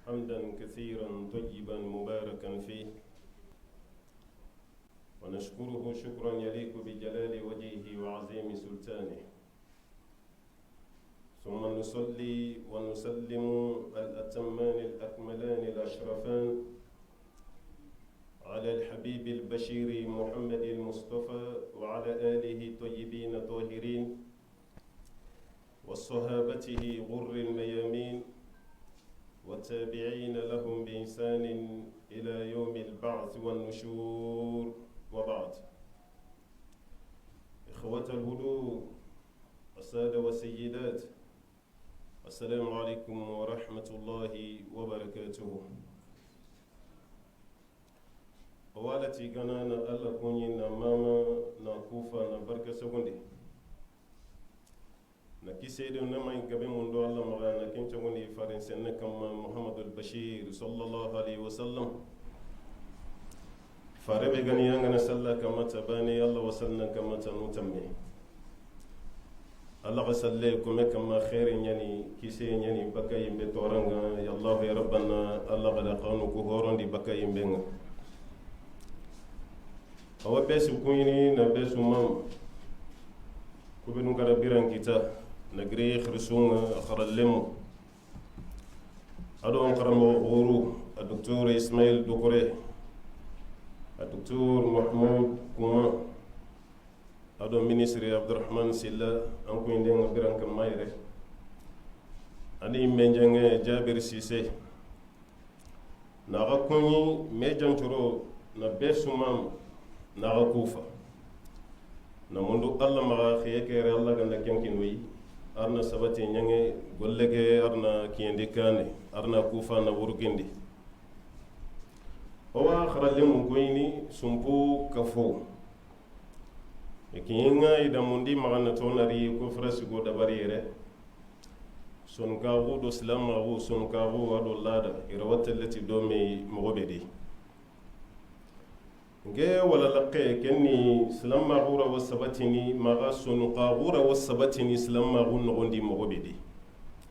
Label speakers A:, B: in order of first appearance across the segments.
A: حمدا كثيرا طيبا مباركا فيه، ونشكره شكرا يليق بجلال وجهه وعظيم سلطانه، ثم نصلي ونسلم الأتمان الأكملان الأشرفان على الحبيب البشير محمد المصطفى وعلى آله الطيبين الطاهرين وصحابته غر الميامين والتابعين لهم بإحسان إلى يوم البعث والنشور، وبعد. إخوة الهدوء السادة والسيدات، السلام عليكم ورحمة الله وبركاته. والتي كاننا ألا كوني ماما نكوفا نبركة سكوندي نكيسيد نما يكبي من دو الله مغانا كنت وني فرنسا كما محمد البشير صلى الله عليه وسلم فربي غني يانغنا سلا كما تباني الله وسلنا كما تنوتمي الله غسلكم كما خير يعني كيسي يعني بكاي بتورانغا يا الله يا ربنا الله غدا قانو كهورون دي بكاي بينغا awa besi kuyini na besu mam kubinu kada biran kita na gire khrisunga kharallemu ado on karamo guru a docteur Ismail Doucouré, a docteur Mahmoud Kuma, ado ministre Abdurrahman Silla an kuyinde nga biran kam mayre ani menjange Jabir Cissé na ga kunyi mejanturo na besu mam naga kufa na mundu alla maga khiye kere alla ganda kenkin wi arna sabati nyange gollege arna kiyende kane arna kufa na burgindi owa kharalle mun koyni sumpu kafo ekinga ida mundi maga na tonari ko frasi go dabariere son gawo do salama wo son gawo ado lada irawatallati do me mogobedi nge wala laqe kenni silama gura wasabatini maga sunuqa gura wasabatini silama gun nogondi mogobedi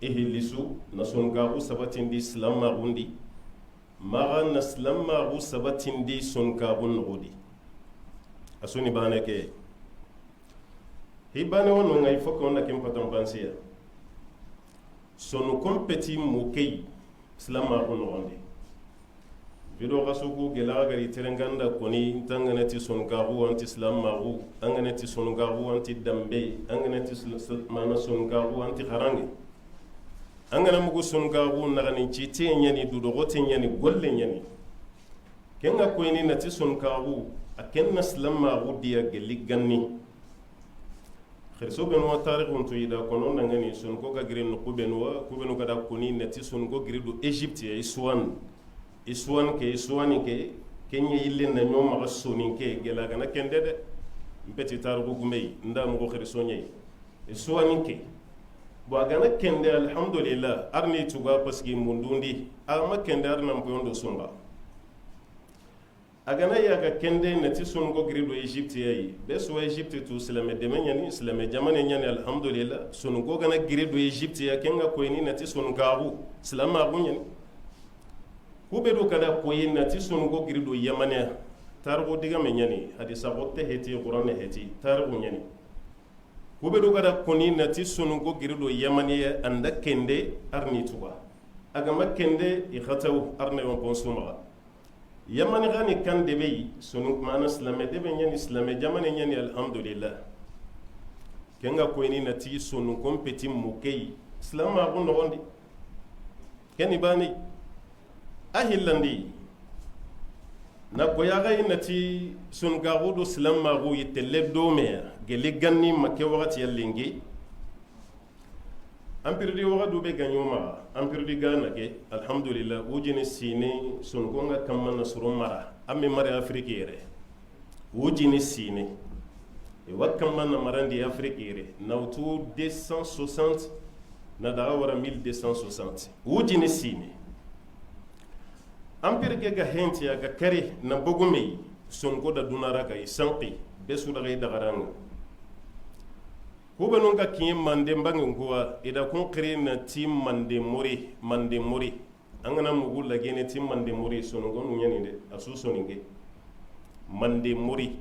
A: ihilisu na sunga gu sabatindi silama gundi maga na silama gu sabatindi sunka gun nogodi asuni bana ke hibane wono ngai foko na kim patam pansia sonu kompeti mokei silama gun nogondi bido gasugu gela gari terenganda koni tanganati songaru anti islamaru anganati songaru anti dambe anganati mana songaru anti harange angana mugu songaru nagani chite nyani dudogote nyani golle nyani kenga koyni nati songaru akenna islamaru dia geli ganni khirso ben wa tarikhun to ida kono nangani sonko ga girin kubenu kada koni nati songo giridu Egypte ya iswan ke kenye ile na nyoma ga soni ke gela gana kende de mpeti tarugo gumei nda mo khirso nyai iswan ke bo gana kende alhamdulillah arni tuga paski mundundi ama kende arna mpondo sunga agana ya ga kende na ti sungo grido Egypte yayi beso Egypte to islame de menyani islame jamane nyani alhamdulillah sungo gana grido Egypte ya kenga ko ni na ti sungaru islama gunyani kubedo kada koyi nati sungo girido yamane targo diga menyani hadisa gotte heti qur'an heti targo nyani kubedo kada koni nati sungo girido yamane anda kende arni tuba agama kende i khataw arne on konsuma yamane gani kan debe sunu mana islame debe nyani islame jamane nyani alhamdulillah kenga koyi nati sunu kompeti mukei islam ma gon nondi keni bani ahillandi na goyaga inati sun gagudu silama gu yitelle dome gele ganni make wakati yallingi ampirdi wagadu be ganyoma ampirdi gana ke alhamdulillah wujini sine sun gonga kamana surumara amme mare afrikere wujini sine e wakamana marandi afrikere nautu 260 na daga wara 1260 wujini sine ampere ke ga henti ga kare na bogumei son ko da dunara ga isanqi besu daga dagaranga kubanu ga kiyen mande mbangin kuwa ida kun kire na tim mande muri angana mugu lagene ti mande muri sonongo nu nyani de asu soninge mande muri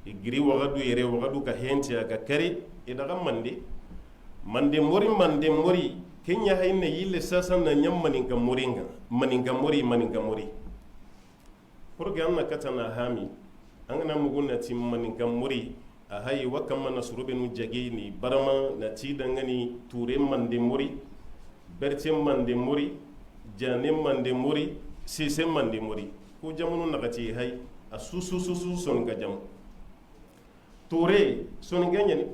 A: igri wagadu yere wagadu ka henti aga kari idaga mande muri kenya hayne yille sasa na nyam maninga muri porge anna katana hami angana mugu na ti maninga muri a hayi wakama na surubenu jage ni barama na ti dangani ture mande muri berti mande muri jane mande muri sise mande muri ko jamunu nakati hay a susu son ga jam ture son ganyani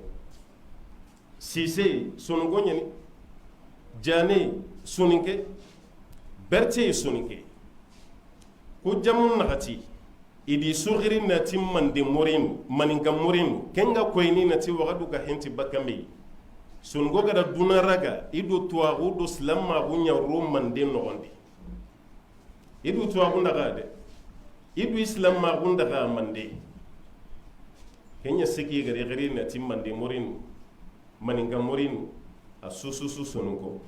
A: sise son gonyani jane soninke berti soninke ko jamunu nakati idi sugiri nati mande murin maninga murin kenga koyni nati wagadu ka henti bakame sungo gada dunaraga idu tuwagu do slamma bunya ro mande nogondi idu tuwagu ndaga de idu islamma gundaga mande kenya siki gari gari nati mande murin maninga murin a susu sunungo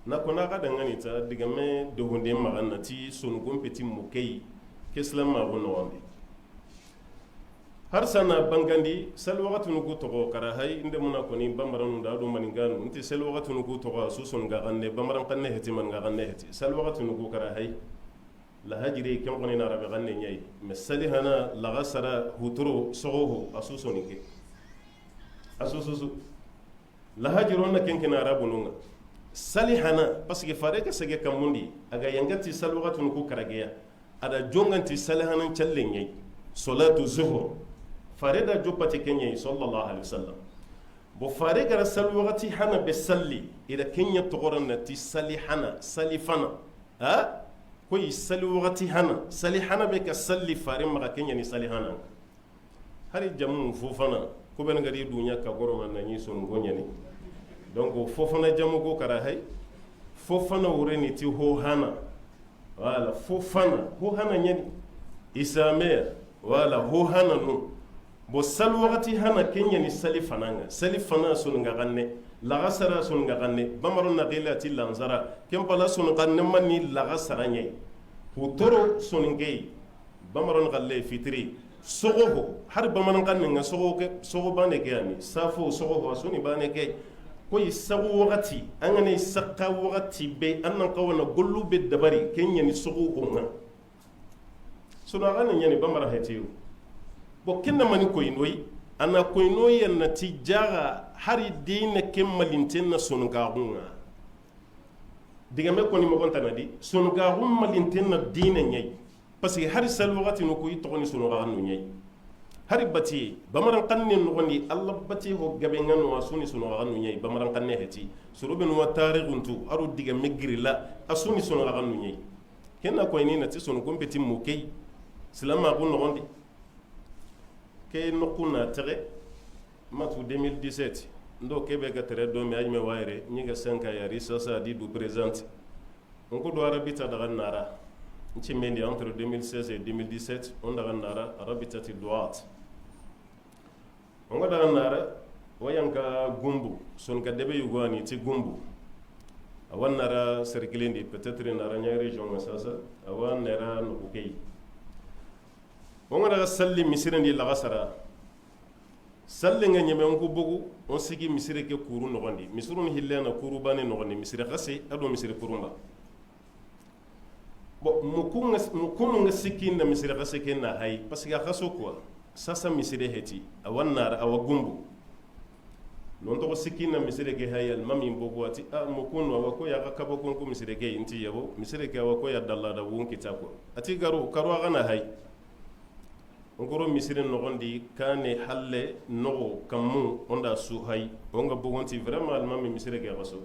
A: na kona ga dangani ta digame de hunde magana ti sunugum peti mukei kislam ma gono wambe har sana bangandi sal waqtu nugo to kara hay inde muna ko ni bamaran da do maninganu nti sal waqtu nugo to susun ga ganne bamaran kanne heti man ga ganne heti sal waqtu nugo kara hay la hajiri kam ko ni na rabe ganne nyai misali hana la gasara huturo soho asusoni ke asususu la hajiro na ken kina rabu nunga sali hana parce que fare ka sege kamundi aga yangati sal waqtu nugo karageya ada jonganti salahanan challen yayi salatu zuhur fare da joppati kenya sallallahu alaihi wasallam bo fare gara sal waqti hana be salli ida kenya togoran ti sali hana sali fana ha koy sali waqti hana sali hana be ka salli fare ma kenya ni sali hana hari jamu fofana ko ben gari dunya ka goro na ni son gonya ni donc fofana jamu go kara hay fofana wureni ti ho hana wala fofana ho hana nyani isamea wala ho hana no bo sal waqti hana kenya ni sali fana sun nga ganne la gasara sun nga ganne bamaro na qilati lanzara kem pala sun ganne mani la gasara nyai hutoro sun ngei bamaro ngalle fitri sogo har bamaro ganne nga sogo bane ke ami safo sogo suni bane ke koy sagu waqti angane sakka waqti be annan qawana gollu be dabari kenya ni sugu hunga suna gana nyani bamara hetiyo bo kenna mani koy noy ana koy noy na tijaga hari dina kemmalin na sunu ga hunga diga me ko ni mo kontana di sunu ga hummalin na dina nyai parce que hari sal waqti no koy to ni sunu ga hanu nyai hari bati bamaran kanne no gondi allah bati ho gabe ngano wasuni sunu ganu nyai bamaran kanne heti suruben wa tarikhuntu aru diga megrila asuni sunu ganu nyai kenna ko ni nati sunu kompeti mukei silama ko no gondi ke no kuna tere matu 2017 ndo kebe ga tere do mi ajme waire nyiga 5 ya risasa di du présente on ko do arabita daga nara nci mendi entre 2016 et 2017 on daga nara arabita ti duat on ga daga nara wayanka gumbu son ka debe yugwani ti gumbu awan nara circlindi peut-être nara nya région masasa awan nara no kay on ga daga salli misirandi la gasara salli nga nyeme on ko bogu on sigi misire ke kuru no gondi misirun hillana kuru bane no gondi misire khase ado misire kurumba bo mukunu nga sikkin na misire khase ke na hay parce que khaso quoi sasa misire heti awan nara awa gumbu non to sikkin na misire ke hayal mami bogu ati a mukunu awa ko ya kabo ko misire ke inti yabo misire ke awa ko ya dalla da won kitako ati garu gana hay ngoro misire nogondi kane halle nogo kamu onda suhay onga bugonti vraiment almami misire ke raso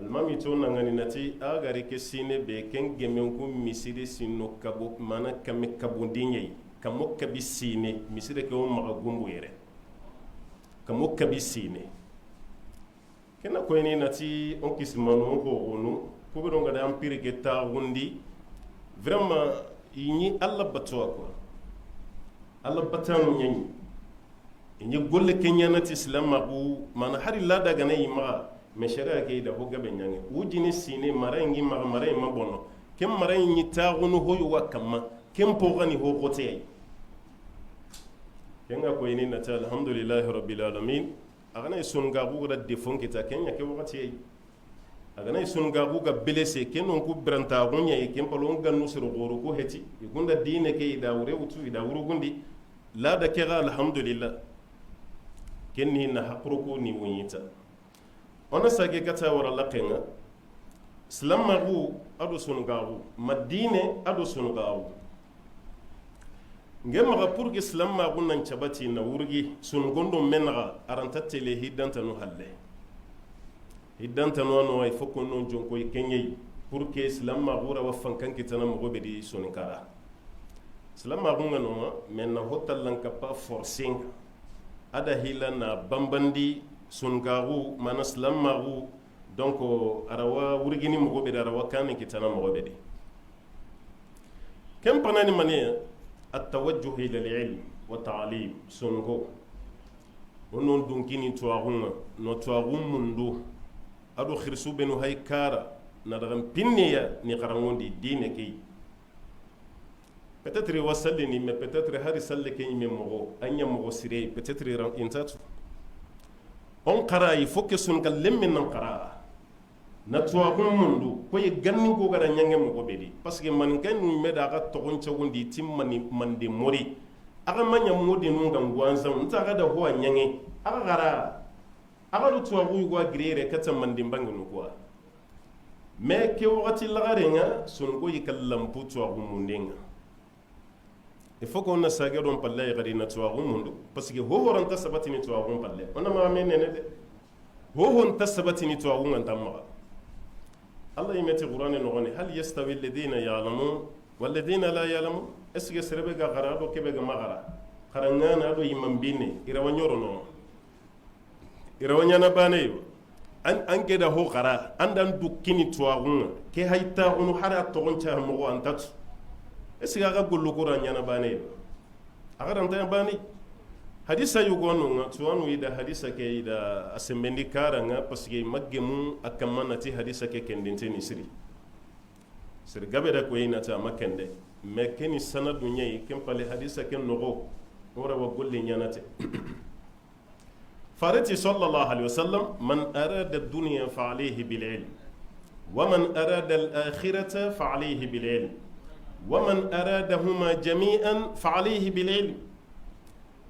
A: almami to nangani nati agari ke sine be ken gemen ko misire sino kabo mana kame kabo dinye kamo kabi sine misire ke o maga gumbu yere kamo kabi sine kena ko ni nati on kismano ko onu ko be donga da empire ke ta wundi vraiment ini alla batwa ko alla batanu nyi ini golle kenya nati islam mabu mana hari la daga nay ma me sharia ke da ho gabe nyange wujini sine mara ngi mara ma bonno kem mara ni taagunu hoyo wakamma kem pogani ho qote kenga ko ini nata alhamdulillahi rabbil alamin agana sunga buga defon kita kenya ke wakati agana sunga buga belese kenon ku branta gunya e kem palon gannu sir goro ko heti igunda dine ke ida wure wutu ida wuru gundi la da kega alhamdulillah kenni na hakruko ni wunyita ona sage kata wara laqenga slamagu adu sungagu madine adu sungagu ngem maga pour que slamagu nan cabati na wurgi sun gondo menga aranta tele hidanta no halle hidanta no no ay foko non jonko kenyei pour que slamagu ra wafan kan kitana mo be di sunkara slamagu ngano ma men na hotal lan kapa forcing ada hila na bambandi sungagu mana slamagu donc arawa wurgini mo be arawa kan kitana mo be di kem panani mane التوجه إلى العلم والتعليم سنغو ونون دونكيني تواغونا نو تواغوم مندو أدو خرسو بنو هاي كارا ندغم بنيا نقرمون دي دينكي peut-être wasallini mais peut-être hari salle ke yime mogo anya mogo sire peut-être ran intatu on qara il faut que sun kal lemmen nan qara na tuwagun mundu ko ye ganni ko gara nyange mo ko bedi parce que man kan me da ga to gon chagundi timmani mande mori aga manya modi nun gan gwanza nta ga da ho nyange aga gara aga du tuwagu go grere kata mande mbangano ko mais ke wakati lagarenga sun ko yikallam pu tuwagu mundenga il faut qu'on a sagé don palle gari na tuwagu mundu parce que ho horanta sabati ni tuwagu palle ona ma menene de ho hon tasabati ni tuwagu ngamma الله يمتي قرآن نغني هل يستوي الذين يعلمون والذين لا يعلمون اسكي سربغا غرادو كبغا مغرا خرنانا دو يمم بيني يروانيورو يروانيانا بانيو an keda ho qara andan dukkini tuwagun ke hayta unu hara to goncha mo antat esiga ga gollu qur'an yana bane agaran ta bane hadisa yugonu nga tuwanu ida hadisa ke ida asembendi karanga parce que maggemu akamanati hadisa ke kendinte ni siri sir gabe da ko ina ta makende me keni sanadu nyai kempale hadisa ken nogo ora wa golle nyanate farati sallallahu alaihi wasallam man arada ad-dunya fa alayhi bil ilm wa man arada al-akhirata fa alayhi bil ilm wa man aradahuma jami'an fa alayhi bil ilm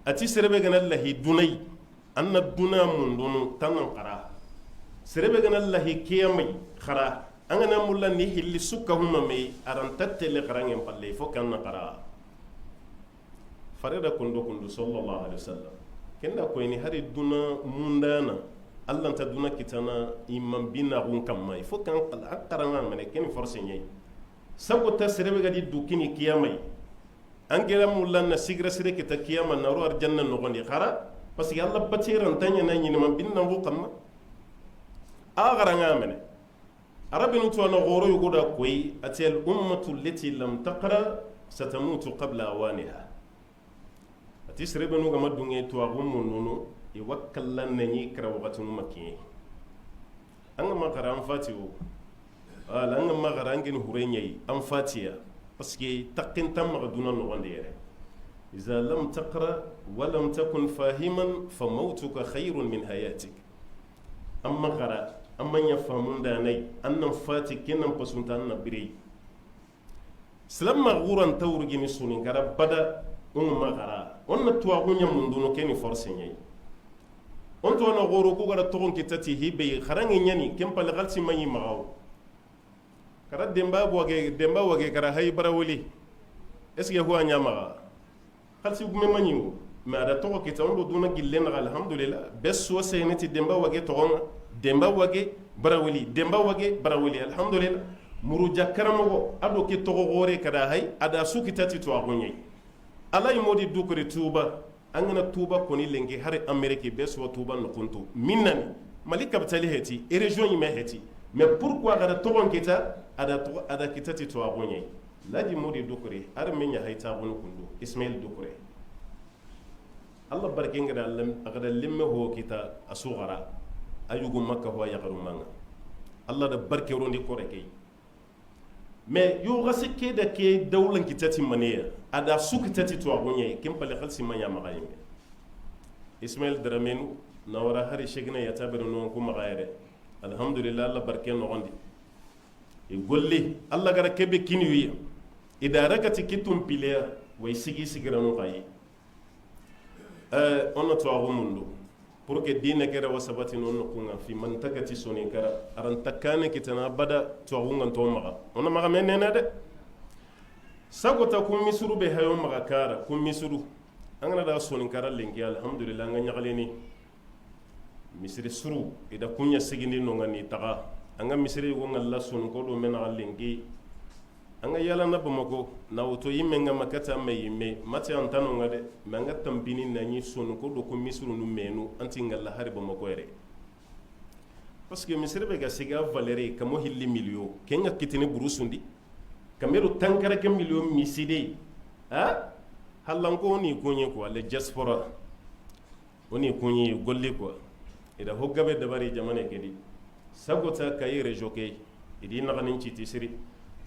A: ati serebe gana lahi dunai anna duna mundunu tanan qara serebe gana lahi kiyamai khara angana mulla ni hilli sukka huma mai aran tattele qarangen palle fo kanna qara farida kundu sallallahu alaihi wasallam kenda ko ni hari duna mundana allah ta duna kitana imam bina gun kamma fo kan qaranga mane ken force nyai sabo ta serebe gadi dukini kiyamai angela mulla na sigra sire kita kiyama na ro arjanna no gondi khara parce que allah batiran tanya na nyina man binna bu kamma agara ngamene arabinu to na goro yugo da koy atel ummatu allati lam taqra satamutu qabla awaniha ati sire benu ga madunge to agum nono e wakkallan ni kra waqatu makki anga makara am fatiwo ala anga makara ngin hurenyai am fatiya parce que taqin tamma duna no wandere iza lam taqra wa lam takun fahiman fa mautuka khairun min hayatik amma qara amma ya famun da nai annan fati kenan pasunta annan bire slamma guran tawrugi ni sunin gara bada umma qara onna tuwa gunya munduno keni force nyai on to na goro ko gara togon kitati hibe kharangi nyani kempal galsi mayi magaw kara demba wage kara hay barawuli est-ce que huwa nyama khalsi gume manyu ma da to kita on do duna gillen alhamdulillah bes so seneti demba wage to demba wage barawuli alhamdulillah muru jakaramo ado ke to gore kada hay ada su kitati to agonye alay modi dukure tuba angana tuba koni lengi hari amerique bes so tuba no kuntu minnan malika batali heti e region yime heti mais pourquoi kada togon kita ada kitati to agonye ladi modi dukure ar menya hayta gonu kundu ismail dukure allah barkinga da agada limme ho kita asugara ayugo makka ho yagaru manga Allah da barke rondi kore kay mais yo gase ke da ke dawlan kitati maniya ada su kitati to agonye kim pale khalsi manya magayime Ismail Dramenu nawara hari shegna yatabiru non kuma gayre alhamdulillah Allah barke no gondi e golli Allah gara kebe kinwi idara kati kitum pilea way sigi sigiranu gayi ono to agumundu pour que dina kera wasabati non kunga fi man takati soni kara aran takane kitana bada to agunga to maga ona maga menena de sagota kum misuru be hayo maga kara kum misuru angana da soni kara lengi alhamdulillah nga nyagaleni misiri suru ida kunya sigindi no ngani taga anga misiri go ngalla soni ko do mena lengi anga yala na bamako na auto yimme nga makata me yimme mate antano nga de manga tambini na nyi sonu ko do ko misru nu menu anti ngalla hari bamako ere parce que misri be ga siga valeri kamo hilli milio kenga kitini burusundi kamero tankara ke milio miside ha halanko ni kunye ko le diaspora oni kunye golli ko ida hoggabe dabari jamane kedi sagota kayire joke idi naganin citi siri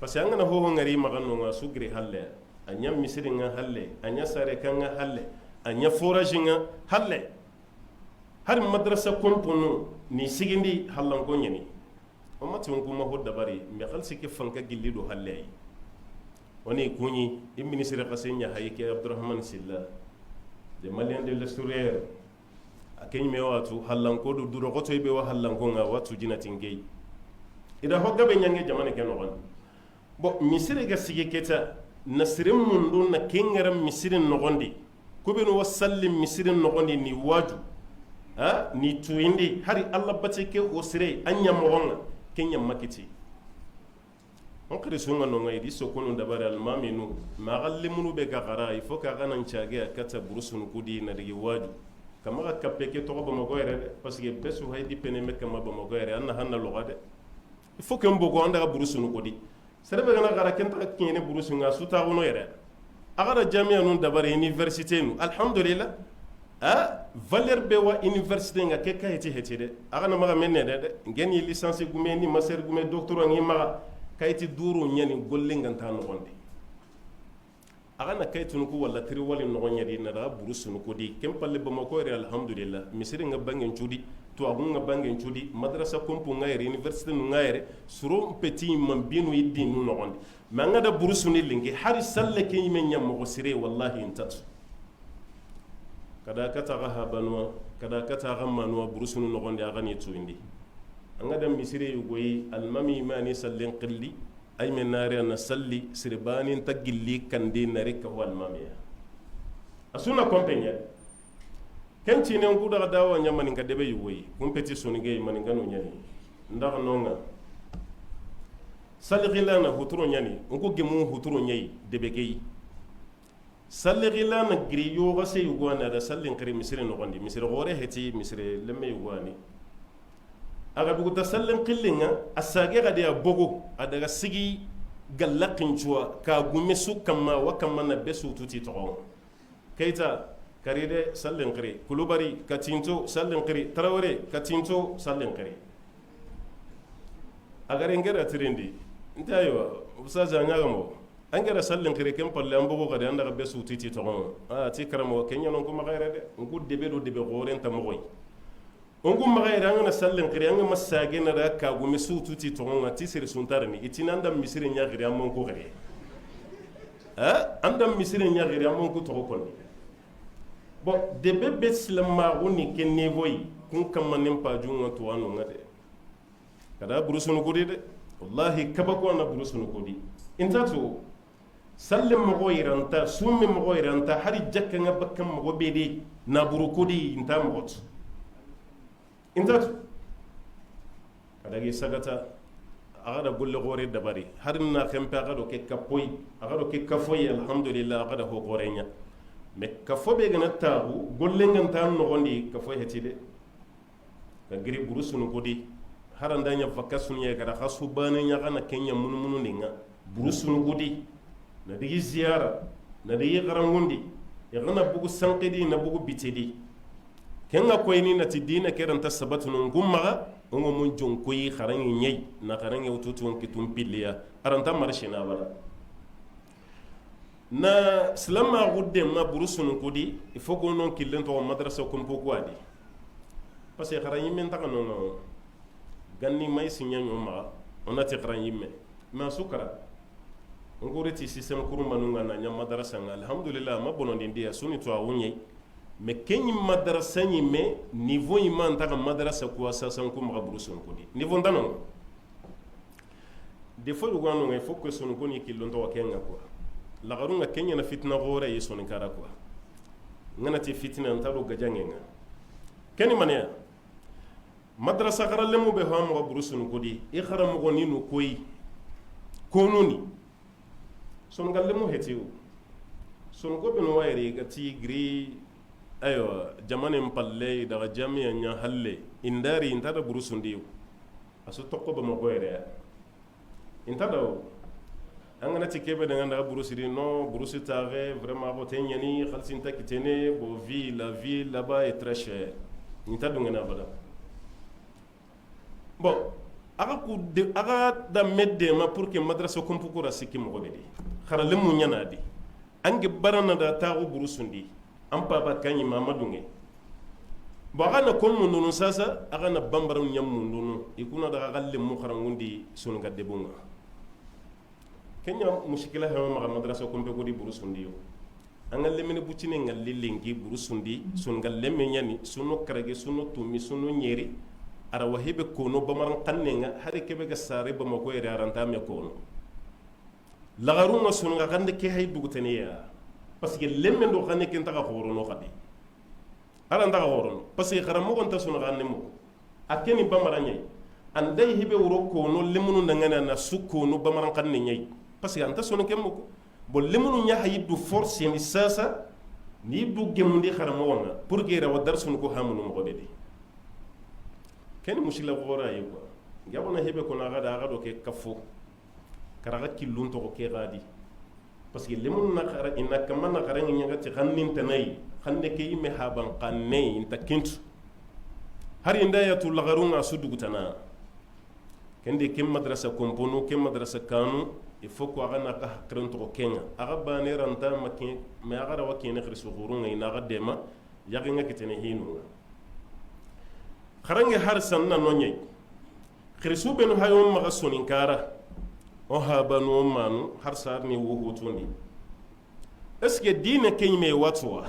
A: parce que angana ho ngari magano nga sugri halle anya misiri nga halle anya sare kanga halle anya forage nga halle har madrasa komponu ni sigindi hallan ko nyani o mati on kuma ho dabari mi khalsi ke fanka gillido halle woni kunyi im ministre qasenya hayke Abdurrahman Silla de malien de l'extérieur akeny me watu hallan ko do duro goto be wa hallan ko nga watu jinatin gey ida hokka be nyange jamane ken no bo misiri ga sigi keta nasirin mundu na kengaram misirin nogondi kubinu wasallim misirin nogondi ni waju ha ni tuindi hari Allah bace ke osire anya mogonga kenya makiti on kare sunga no ngai diso kono dabare almaminu magallimunu be ga gara ifo ka ganan chage kata burusun kudi na digi waju kama ka kapeke to ba magoyere parce que besu haydi peneme kama ba magoyere anna hanna logade ifo ke mbogo anda burusun kudi serebe gana gara kenta kene burusu nga suta wono yere agara jamia nun dabare université nu alhamdulillah valeur be wa université nga ke kayiti heti de agana maga menne de ngeni licence gume ni master gume doctorat ngi maga kayiti duru nyani golle nganta no gonde agana kayitu nu ko wala tri wali no nyadi na da burusu nu ko di kempalle ba mako yere alhamdulillah misiri nga bangen chudi to agun nga bangen chudi madrasa kompo nga yere université nu nga yere suro petit mambinu yiddi nu no gonde manga da burusu ni lingi hari salle ke yimen nyam mo sire wallahi intat kada kata ga habanwa kada kata ga manwa burusu nu no gonde agani to indi anga da misiri yugoyi almami mani sallen qilli ay men nare na salli sirbani tagilli kandi nare ka wal mamiya asuna kompenya kenci ne ngu daga dawa nyamani nga debe yugoyi kumpeti sonige mani ngano nyani ndaga nonga salli gilana huturo nyani ngu gemu huturo nyai debe gei salli gilana gri yo gase yugwana da sallin kare misire no gondi misire gore heti misire lemme yugwani aga dugu tasallin qillinga asage ga dia bogo adaga sigi gallaqin chuwa ka gumme su kamma wa kamma na besu tuti to kaita karide sallin qiri kulubari katinto sallin qiri tarawore katinto sallin qiri agare ngera tirindi ntayo usaza nyaga mo angera sallin qiri kem palle ambogo ga anda besu tuti to ti karamo kenya non ko magayre de ngu debe do debe gore nta mogoy ongu magayra ngana sallen qiri anga masage na da ka gumi sutu ti tonga ti sir suntarni itinanda misiri nya giri amon ko gari andam misiri nya giri amon ko to ko bo de bebe slama woni ken nevoy kun kam manem pa junga to anu ngade kada burusunu gudi de wallahi kabako na burusunu gudi intatu sallim mo goyranta summi mo goyranta hari jakka nga bakkam mo bede na burukudi inta mo intatu kadagi sagata agada golle gore dabari harina khempe agado ke kapoy agado ke kafoy alhamdulillah agada ho gorenya me kafobe gana tabu golle nganta no gondi kafoy hetide ka giri burusunu godi harandanya vakasun ye kada khasu bana nya kana kenya mununu ninga burusunu godi na digi ziyara na digi garangundi ya gana bugu sanqidi na bugu bitedi kenga koyni nati dina keranta sabatu non gummaga ongo mun jon koyi kharangi nyei na kharangi ututun kitum pilliya aranta marshina wala na silama gudde ma burusun kudi il faut qu'on non killen to madrasa ko mpo ko adi parce que kharangi men taka non ganni may sinya nyoma onati kharangi men ma sukara ngoreti système kuruma nunga na nya madrasa alhamdulillah ma bonondi dia suni to awunye mais kenyi madrasa ni me niveau iman taka madrasa ko asasan ko ma burusun kudi niveau ndano des fois lugano il faut que son ko ni killon to wakenga quoi la garunga kenya na fitna gore yeso ni kara quoi ngana ti fitna ntalo gajangenga keni mania madrasa kharalle mu be ham wa burusun kudi i kharam go ni no koyi kononi son galle mu hetiw son go be no wayri gati gri ayo jamane mpalle daga jamiya nya halle indari intada burusun diw asu tokko be mo goyre intada angana tikebe de nganda burusiri no burusi tare vraiment bo tenyani khalsinta kitene bo vie la vie là-bas est très cher intada ngana bada bon aga da medde ma pour que madrasa kompu ko rasiki mo gode di khara lemu nyana di ange barana da tagu burusundi am papa kanyi mamadou nge bo aga na kom nunu sasa aga na bambaram nyam nunu ikuna da galle mu kharangundi sunu gadde bunga kenya mushkila ha ma madrasa kompu ko di burusundi yo anga lemene bucine ngal lengi burusundi sun galle menyani sunu karage sunu tumi sunu nyeri ara wahibe kono bamaran kannenga hari kebe ga sare bama ko ere aranta me kono lagaru ma sunu ga kande ke hay dugutene ya parce que lemme do xane ken taga horono xadi ara ndaga horono parce que xara mo gonta sunu ganne mo akeni bamaran nyai andai hibe wuro kono lemunu ndangana na sukono bamaran kanne nyai parce que anta sunu kemmo bo lemunu nya hayidu force ni sasa ni du gemundi xara mo wona pour que ra wadar sunu ko hamunu mo godedi ken mushila gora yego ngabona hebe ko na gada do ke kafo karaga kilun to ke gadi parce que lemun na khara inna kamana khara ngi ngati khannin tanai khanne ke yime haban qanne inta kintu har inda ya tul garunga sudugu tana kende kem madrasa kompono kem madrasa kanu il faut ko aga na ka hakran to kenga aga bane ranta makin ma aga rawa ken khrisu gurunga ina ga dema yagi ngaki tene hinu kharange har sanna no nyai khrisu benu hayo maga sonin kara o habanu manu har sar ni wo hotundi est ce que dina kenyme watwa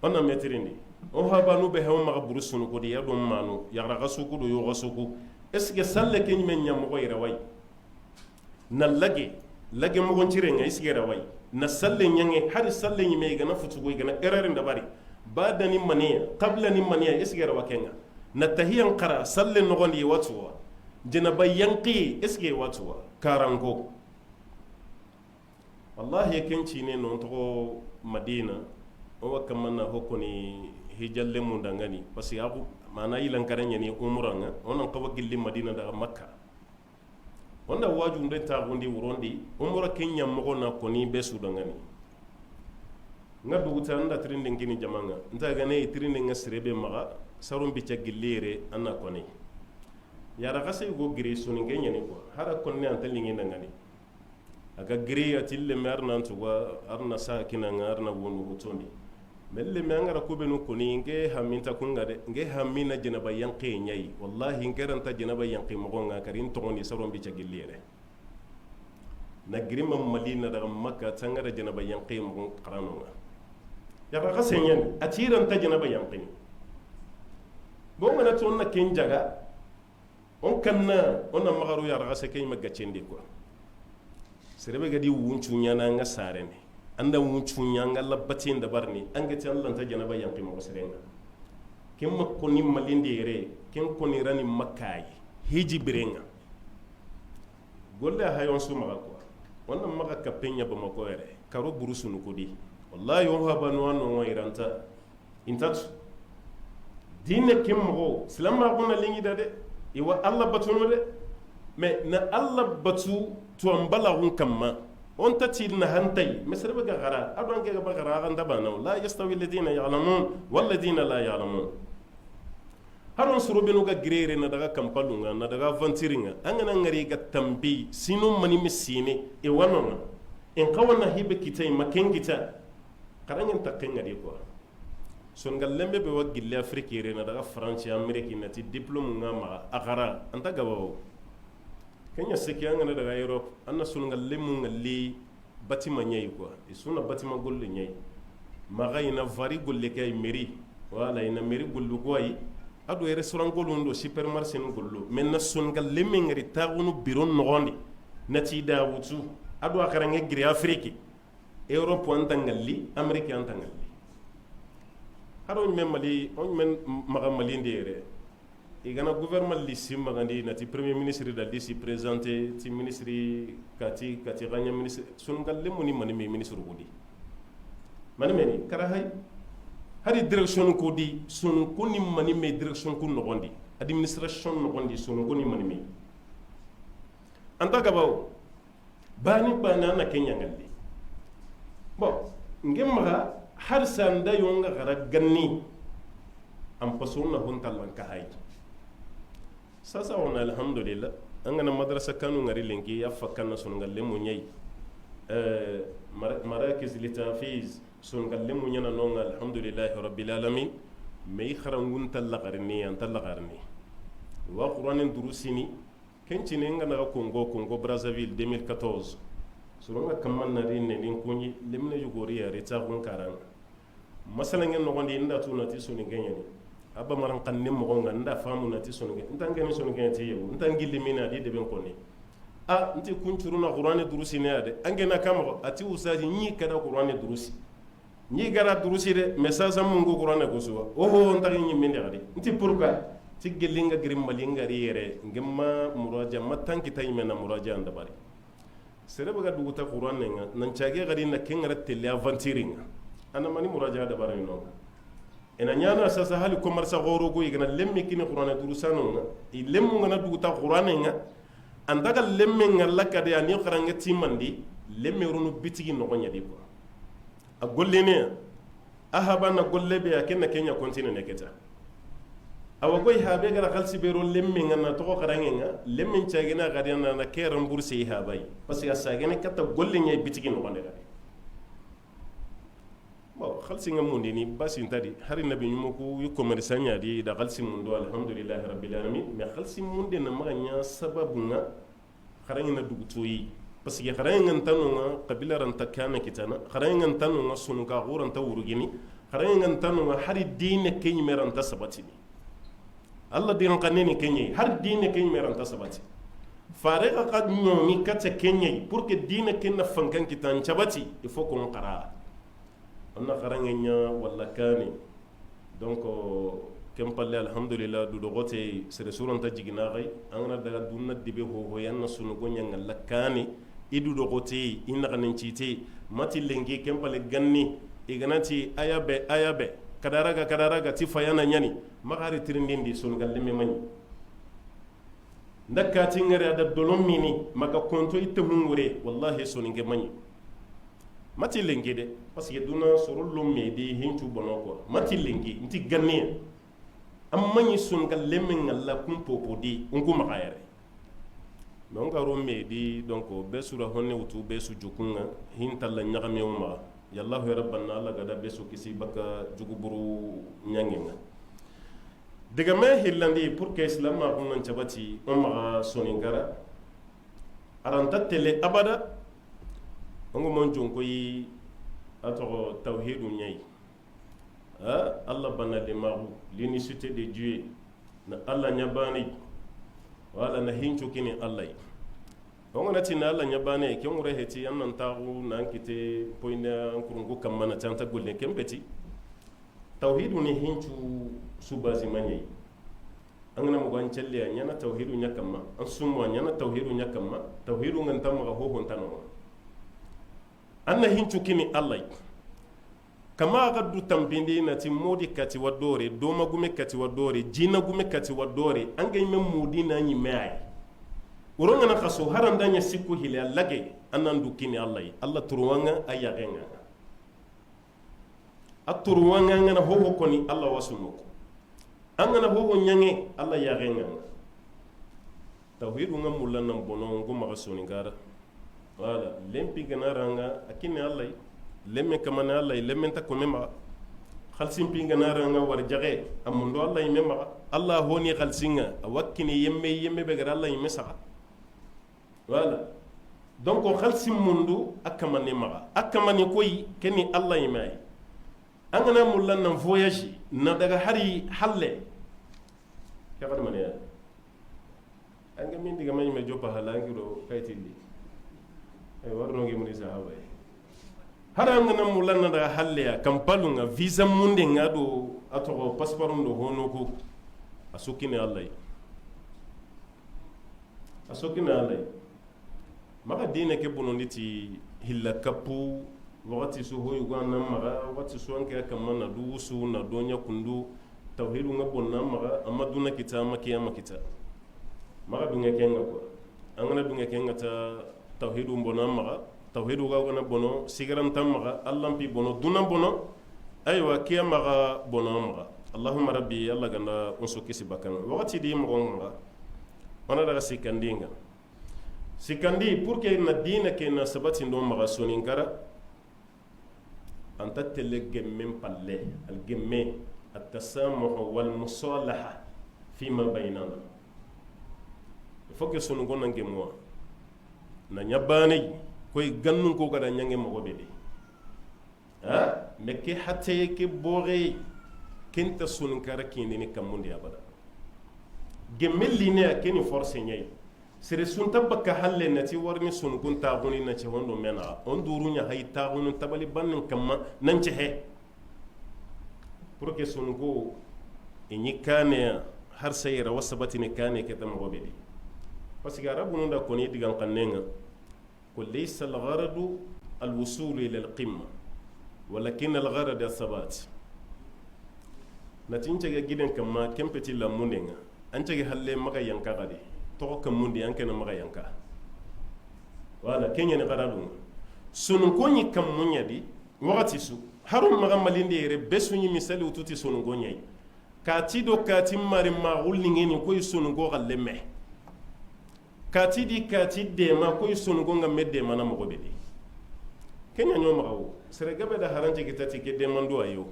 A: ona metrindi o habanu be hawo maga burusunu ko di yado manu yagra gasuku do yo gasuku est ce que salle kenyme nyam ko ira way na lage mo gon cire ngai sigera way na salle nyange har salle nyime gana futugo gana erarin da bari badani maniya qabla ni maniya isgera wakenga na tahiyan qara salle nogondi watwa janaba yanqi isge watwa karango wallahi kenci ne non to madina o wakamana hokoni hijalle mun dangani parce que mana yilan karanya ni umranga onan kawagilli madina daga makka onda waju nde tagundi wurondi umra kenya mo na koni besu dangani nga duguta anda trinde ngini jamanga nta gane trinde nga serebe maga sarum bi ca gillere anna koni yara gase go giri suni ngenya ni ko hara konne anta lingi ngani aga giri atille merna ntuwa arna sakina ngarna wonu hutondi melle me angara ko benu koni nge haminta kunga de nge hamina janaba yanqi nyai wallahi ngeranta janaba yanqi mo nga karin to ngoni sarum bi ca gillere na grima malina daga makka tangara janaba yanqi mo qarano yaba gasenyen atiran ta janaba yanqini bon ngana to na ken jaga on kanna on magaru ya raga sekay magga cendi ko serebe gadi wunchu nyana nga sarene anda wunchu nyanga labbatin da barni anga tan lan ta janaba yanqini mo serenga kem makko ni malindi re ken ko ni rani makkay hiji birenga golle hayon su maga ko wannan maga kapenya ba mako ere karo burusunu kodi wallahi on habanu no wayranta intat dine kimmo silama kuna lingi dade iwa alla batu no de mais na alla batu to ambala hun kamma on tatil na hantai misra baga gara adon ke baga gara kan dabana la yastawi alladhina ya'lamun wal ladina la ya'lamun haron surubinu ga girere na daga kampalunga na daga vantiringa angana ngari ga tambi sinu mani misine e wanona en kawana hibe kitay makengita karangin takenga di ko son galembe be wa gille afrique re na daga france amerique na ti diplôme nga ma agara anta gabawo kenya seki angana daga europe anna sun galemu ngali batima nyai ko isuna batima golle nyai maga ina vari golle kay mairie wala ina mairie gollu ko ay ado restaurant gollu ndo supermarché no gollu men na sun galemme ngari tagunu biron nogondi nati dawutu ado akara ngiri afrique europe anta ngali amerique anta ngali haro men mali on men maga mali ndere igana gouvernement li sim magandi nati premier ministre da disi présenté ti ministre kati ganya ministre sun galle muni mani me ministre gudi mani meni kara hay hari direction ko di sun ko ni mani me direction ko nogondi administration nogondi sun ko ni mani me anta gabaw bani bana na kenya ngalli bon ngemma har sanda yonga gara ganni am pasuna hontalan ka hay sasa on alhamdulillah angana madrasa kanu ngari lenki ya fakana sun galle mu nyai marakiz litafiz sun galle mu nyana non alhamdulillah rabbil alamin may kharangun talaqarni an talaqarni wa qur'anin durusini kencine ngana Congo Brazzaville 2014 surunga kamman nari ne nin kunyi lemna yugori ya reta gun karan masalan ngeen no gondi inda tunati suni genyani abba maran kanne mo gonga nda famu nati sunu ge ntan ngeni sunu ge ti yewu ntan gilli mina di de ben konni a nti kunchuru na qur'ani durusi ne ade angena kamo ati usaji nyi kada qur'ani durusi nyi gara durusi de message am ngo qur'ani ko suwa oho ntan nyi minde gadi nti pourquoi ti gelinga grim malinga riere ngemma muraja matan kitay mena muraja anda bari sere baga duguta qur'ani nga nan chage gadi na kengara tele aventuring ana mani muraja da bari no ena nyana sasa hali commerce goro go igana lemmi kini qur'ana durusano nga i lemmu ngana duguta qur'ana nga andaga lemme ngalla kade ani qaranga timandi lemme runu bitigi no gonya dipo a gollene ahaba na golle be akenna kenya continue neketa awa goy habe gara khalsi bero lemme ngana to qaranga nga lemme chagina gadena na keram bursi habai parce que sagene kata golle nyay bitigi no gonde gade bon khalsi ngam mundi ni basi ntadi hari nabi nyumo ko yu commerçant di da khalsi mundo alhamdulillah rabbil alamin mais khalsi mundi na maganya sababu nga kharanga na dugutoyi parce que kharanga ntanu nga qabila ran takana kitana kharanga ntanu nga sunu ka guran ta wurugini kharanga ntanu nga hari dine kenyi meran ta sabati Allah din kaneni kenyi har dine kenyi meran ta sabati farega qad nyomi kata kenyi pour que dine kenna fankan kitan chabati il faut qu'on qara anna kharangenya walla kani donc kempalle alhamdulillah du dogote sere suranta jigina gay angana daga dunna dibe ho yanna sunu gonya ngalla kani idu dogote inna kanen cite mati lengi kempalle ganni iganati ayabe kadaraga ti fayana nyani magari tirindindi sunu galle me mani ndakati ngere ada dolomini maka konto itte hungure wallahi sunu nge mani mati lengi de parce que duna soro lomme di hinchu bonoko mati lengi nti ganni ammanyi sun ga lemmen Allah kun popodi unku makayare non ga romme di donc be sura honne wutu be su jukunga hintalla nyagame umma yallahu ya rabbana Allah ga da be su kisi baka juguburu nyangenga diga me hillandi pour que islam ma kun chabati umma soningara aranta tele abada ngo mon jonko yi ato tawhidu nyai Allah bana de maru l'unicité de Dieu na Allah nyabani wala na hinchu kini Allah on na tina Allah nyabani ke ngure heti annan tagu nan kite poina kurungu kamana tanta golle kempeti tawhidu ni hinchu subazi manyai angana mo gon celle nyana tawhidu nyakamma an sumwa nyana tawhidu nyakamma tawhidu nganta mo ho hontano anna hinchu kini Allah kama gaddu tambindi nati modi kati wadore doma gume kati wadore jina gume kati wadore angay mem modi na nyi may urongana khaso harandanya sikku hile allage annan dukini allah allah turwanga ayagenga aturwanga ngana hoho koni allah wasunuko angana hoho nyange allah yagenga tawhidu ngam mulla nam bono nguma gasoni gara wala lempi ganaranga akini allah lemme kamana allah lemme ta ko mema khalsin pinga naranga war jage amundo allah mema allah honi khalsinga awakini yemme be gara allah yemme saka wala donc khalsim mundu akamane maga akamane koy keni allah yemay angana mulla nam voyage na daga hari halle kabar mane anga min diga may me joppa halangiro kaytindi ay warno ngi muri sahaba hara ngana mulla na daga halle kampalunga visa munde ngado atoko passeport ndo hono ko asukine allah maka dina ke bonondi ti hilla kapu wakati su hoyu gwana maga wakati su anke kama na dusu na donya kundu tawhidu nga bonna maga amma duna kita amma kiyama kita maga dunga kenga ko angana dunga kenga ta tawhidu mbona maga tawhidu ga gana bono sigaram tam maga allah pi bono duna bono aywa kiyama ga bono maga allahumma rabbi allah ganda unsu kisi bakan wakati di magonga ona daga sikandi pour que na dina ke na sabati ndo maga sonin kara anta tele gemme palle al gemme at-tasamuh wal musalaha fima baynana faut que sonu gonna ngemwa na nyabane koy gannu ko kada nyange mo bebe ha mekke hatte ke bore kenta sonin kara kindi ni kamundi abada gemme line akeni force nyai sere sunta bakka halle nati warni sun kun taaguni na ce hondo mena on durunya hay taagunu tabali bannin kamma nan ce he pour que sun go inyi kane har sayra wasabati ne kane ke tam gobedi parce que arabu nunda koni digan kannenga ko laysa al-gharad al-wusul ila al-qimma walakin al-gharad al-thabat natince ga gidan kamma kempeti la munenga ance ga halle maka yanka gadi to kam mundi yanke na maga yanka wala kenya ne qaradu sunu konni kam munyadi wakati su harum maga malinde yere besu ni misali ututi sunu gonyai kati do kati mari ma gulli ngeni koy sunu go galleme kati di kati de ma koy sunu go ngamme de mana mo gobedi kenya nyo maga wo sere gabe da haranje kitati ke de mando ayo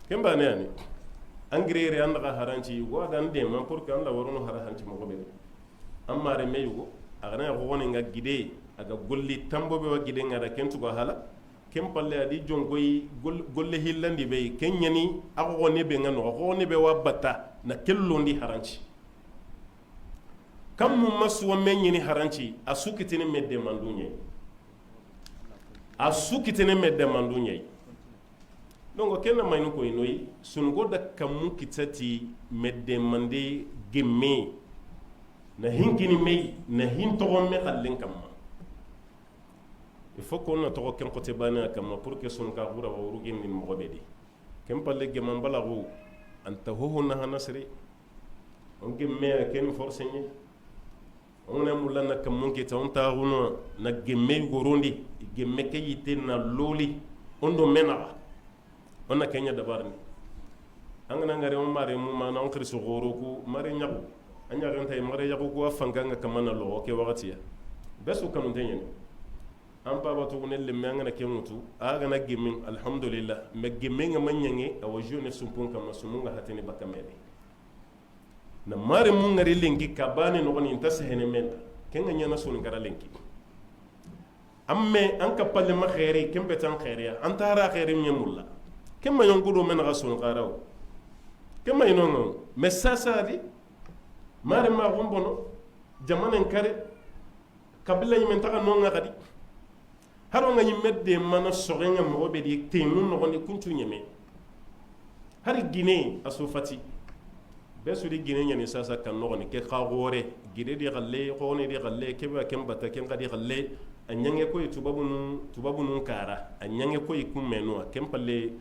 A: kemba ne ani angreere anda haranci wadan de man pour que anda warono haranci mo gobe amma re meyugo agana ko woni nga gide aga golli tambobe wa gide ngada kentu go hala kem palle adi jongoy golle hillandi be kenyani ako woni be ngano ko woni be wa batta na kellondi haranci kam mu masu wa menyini haranci asukitene medde mandunye donc kenna mayno koy noyi sun goda kamu kitati medde mande gemme na hinkini mey na hin togo me khallen kamma il faut qu'on na togo ken côté bana kamma pour que sun ka gura wa urugin ni mo bedi kem palle gemam balagu anta ho na hanasri on gemme ken force ni on na mulanna kamun kita on ta runo na gemme gorondi gemme kayite na loli on do mena on na kenya dabarni angana ngare on mare mu mana on kriso goro ku mare nyagu anya ganta mare yagu ko afanga nga kamana lo ke wakati ya besu kanun tenyen am baba to ne le manga ke mutu aga na gemin alhamdulillah me gemin nga manyange awa jone sumpun kama sumunga hatene bakamede na mare mu ngari lengi kabane no ni tasahene men kenga nyana sun ngara lengi amme an ka palle ma khairi kembe tan khairiya antara khairi nyemulla kemma yongudo men rasul qaraw kemma yinongo messasa di mare ma gombono jamanen kare kabila yimen taka nonga kadi haro nga yimedde mana sorenga mo be di temu no ni kuntu nyeme hari gine asufati besu di gine nyani sasa kan no ni ke khagore gide di galle ko ne di galle ke ba kem bata kem kadi galle anyange ko tubabunu kara anyange ko ikumeno kem palle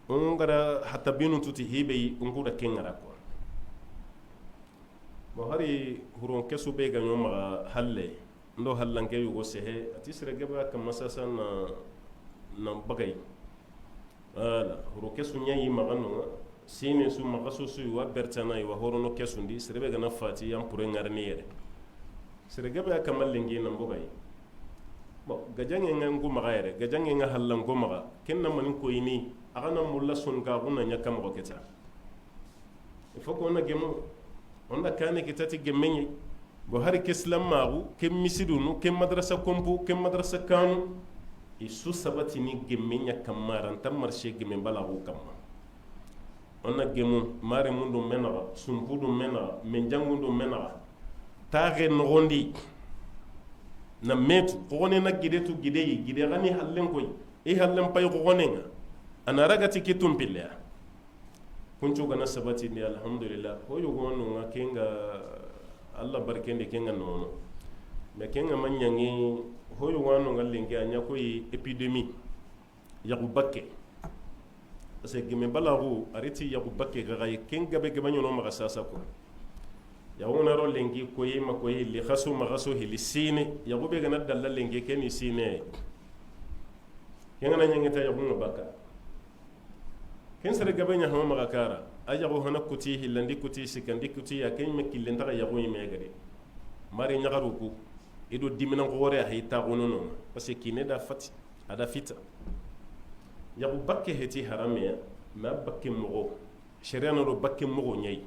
A: on gara hatta binu tuti hibe on gura kengara ko bo hari huron kesu be ganyo ma halle ndo hallanke yugo sehe ati sere gaba kam masasa na bagay ala huro kesu nyayi magano sine su magaso su wa bertana wa horono kesu ndi sere be gana fati yam pour ngarni yere sere gaba kam mallengi na bagay bo gajange ngangu magayre gajange nga hallango maga kenna manin ko yini agana mulla sun ka guna nya kam ko keta il faut qu'on a gemo on a kane kitati gemenyi bo hari keslam magu ke misidunu ke madrasa kompu ke madrasa kanu isu sabati ni gemenya kamaran tam marché gemen balagu kamma on a gemo mare mundu menara sumpudu menara menjangundu menara tare nogondi na metu kogone na gidetu gideyi gide gani hallen koy e hallen pay kogone nga ana ragati kitum pilla kuncu gana sabati ni alhamdulillah ho yugo nga kenga Allah barkende kenga nono me kenga manyangi ho yugo nga lengi anya koy epidemie yagu bakke parce que me balagu ariti yagu bakke gaay kenga be gabanyo no ma sasa ko yagu na ro lengi koy ma koy li khasu ma khasu hili sine yagu be gana dalla lengi ken sine kenga na nyangeta yagu no bakka ken sere gabanya hama maga kara ajago hana kuti hillandi kuti sikandi kuti ya ken me killen taga yago yime gade mari nyagaru ku ido dimina gore a hita gonono parce que kine da fati ada fita yago bakke heti haramiya ma bakke mogo sharia no bakke mogo nyai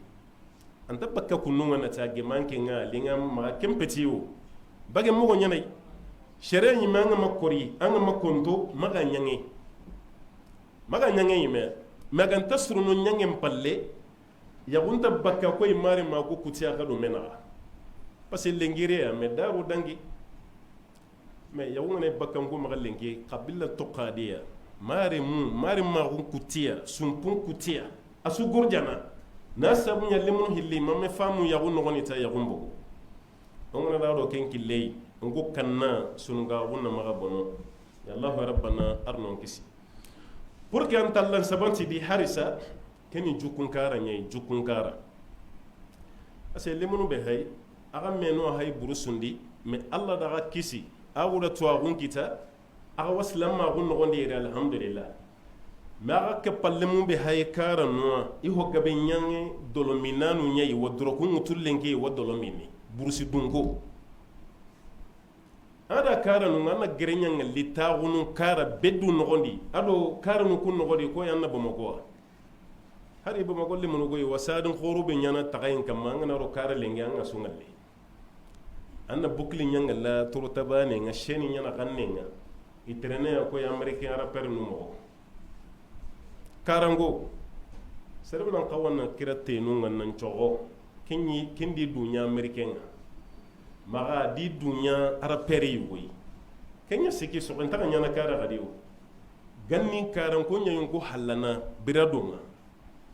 A: anta bakka kununga na tage manke nga linga ma kempetiwo bage mogo nyanai sharia ni manga makori anga makonto maga nyange yime magan tasrunu nyangem palle yagunta bakka koy mari ma ko kutiya kadu mena parce que lengire ya me daru dangi me yawune bakka ngo maga lengi qabila toqadiya mari ma ko kutiya sumpun kutiya asu gorjana na sabu nyalle mun hilli mamme famu yagun ngoni ta yagumbo ngona dawdo ken killei ngo kanna sunga wonna maga bono ya allah rabbana arnon kisi pour que antallan sabanti di harisa keni jukunkara nyai jukunkara ase lemunu be hay aga meno hay burusundi me allah daga kisi awula to agun kita aga waslama gun nogondi ira alhamdulillah ma aga ke pallemu be hay kara no I hokka be nyange dolominanu nyai wodrokun mutullengi wodolomini burusi dungo ada kara nu ngana gerenya ngali taagunu kara beddu nogondi ado kara nu kun nogondi ko yanna bamako hari bamako le munugo yi wasadin khorube nyana tagayin kam ngana ro kara lengi anga sungalle anna bukli nyanga la turu tabane nga sheni nyana kanne nga itrene ko ya americain ara per nu mo karango serbe qawana kirate nu ngan chogo kendi dunya americain maga di dunya ara peri yoy kenya siki so enta nyana kara gadiyo ganni karan ko nyayun ko halana biradonga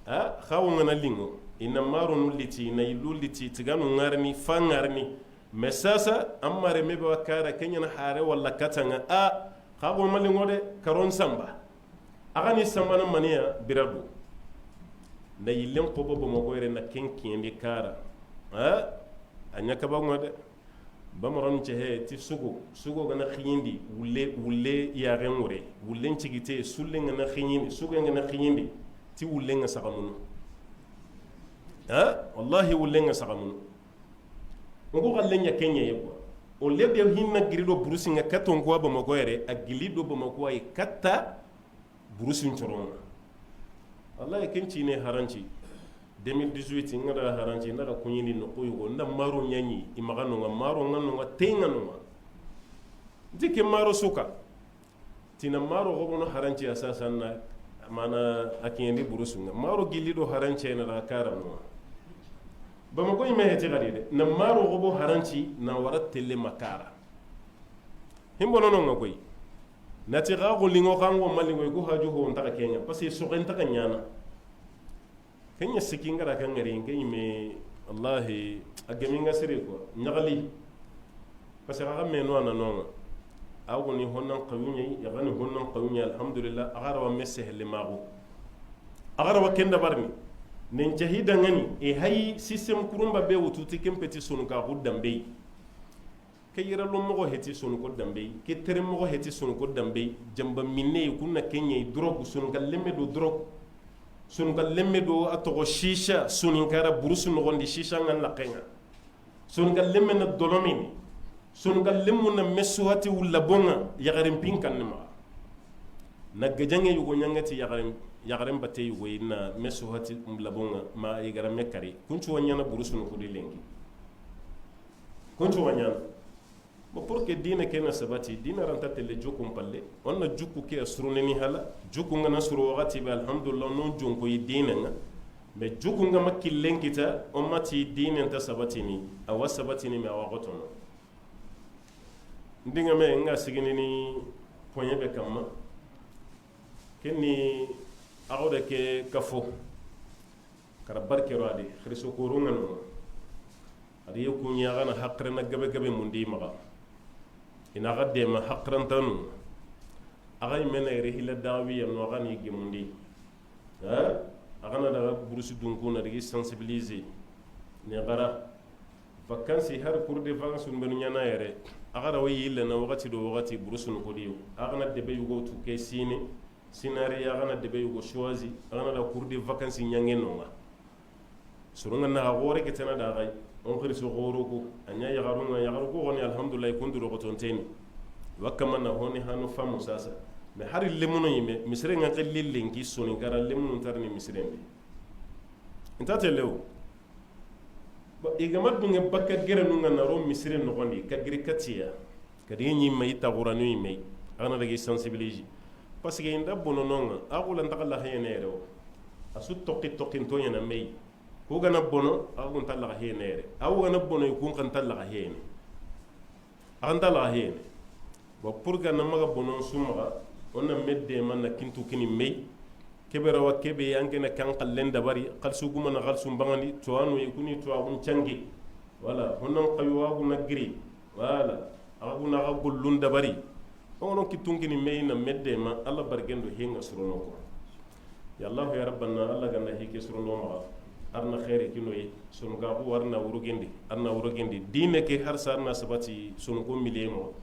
A: a khawunga na lingo inna marunu liti na iluliti tiganu ngarni fangarni mesasa amare mebe wa kara kenya na hare wala katanga a khawo malingo de karon samba agani samba na mania biradu na yilen ko bobo mo goyre na kenki kara a anya kabango de bamaron cehe ti sugo gana khiyindi wulle ya renwore wulle cigite sulle ngana khiyindi sugo ngana khiyindi ti wulle nga sagamunu wallahi wulle nga sagamunu ngo galle nya kenya yego o lebe hinna girido burusi nga katon ko ba mako yere a gilido ba mako ay katta burusin choronga wallahi kenci ne haranci 2018 ngada haranci ndaka kunyindi no koyugo nda maro nyanyi imagano nga maro ngano nga tengano nga ndike maro suka tina maro gobono haranci asasa na mana akiendi burusunga maro gilido haranci na da karano bama ko ime hete gadide na maro gobo haranci na warat tele makara himbo nono nga koy nati gago lingo kango malingo ko haju ho ndaka kenya parce que so entaka nyana kenya sikinga da kan ngari ngai me wallahi agaminga sire ko nyagali parce que aga meno ana nonga awoni honnan qawunyi ya gani honnan qawunyi alhamdulillah agara wa messe helle mago agara wa kenda barni nen jahida ngani e hay system kurumba be wututi kempeti sunu ka ko dambe ke yira lo mo heti sunu ko dambe ke tere mo heti sunu ko dambe jamba minne kunna kenye drogue sunu ka lemme do drogue sunu ka lemme do atogo shisha sunu kara burusu no gondi shisha ngan lakenga sunu ka lemme na dolomini sunu ka lemmu na mesuhati wala bonga yagarin pinkan ma na gajange yugo nyangati yagarin bate yugo ina mesuhati labonga ma yagara mekari kunchu wanyana burusu no kudi lengi kunchu wanyana bo porque dina kena sabati dina ranta tele jokum palle onna jukku ke asruneni hala jukku ngana suru wagati be alhamdulillah non jonko yi dina nga me jukku nga makillen kita ummati dina ta sabati ni awa sabati ni me awa gotono ndinga me nga sigini ni poye be kamma kenni awde ke kafo kara barkero adi khriso ko rungano adi yokunya gana hakrena gabe gabe mundi maga ina gadde ma hakrantanu agay mena rihila dawiya no gani gemundi ha agana daga burusi dunkuna digi sensibiliser ne gara vacances har pour des vacances mbenu nyana yere agara way yilla na wakati do wakati burusun ko diyo agana debe yugo tu ke sine sinari agana debe yugo choisi agana da pour des vacances nyange nonga surunga na gore ke tana da gay on khiri so goro ko anya yagaru ko woni alhamdulillah kunduro ko tonteni wakama na honi hanu famu sasa me hari lemuno yime misre nga qallil linki soni gara lemuno tarni misre ndi intate lew ba igamat bunga bakka gere nu nga naro misre no gondi ka giri katia ka de nyi may taguranu yime ana dagi sensibiliser parce que inda bono nonga aqula ndakala hayene rew asu tokki to yana may ko gana bono agun talla hene awu gana bono ku kan talla hene an talla hene bo pour gana maga bono suma onna medde man kintu kini mey kebera wa kebe yankena kan qallen dabari qalsu guma na qalsu bangani to anu yakuni to agun cangi wala honon qaywa guna gri wala aguna ga gollun dabari onon kitun kini mey na medde ma alla bargendo henga surono ko ya allah ya rabbana alla ganna hike surono ma arna khairi kino yi sunu gabu warna wurugendi dine ke har sarna sabati sunu ko milemo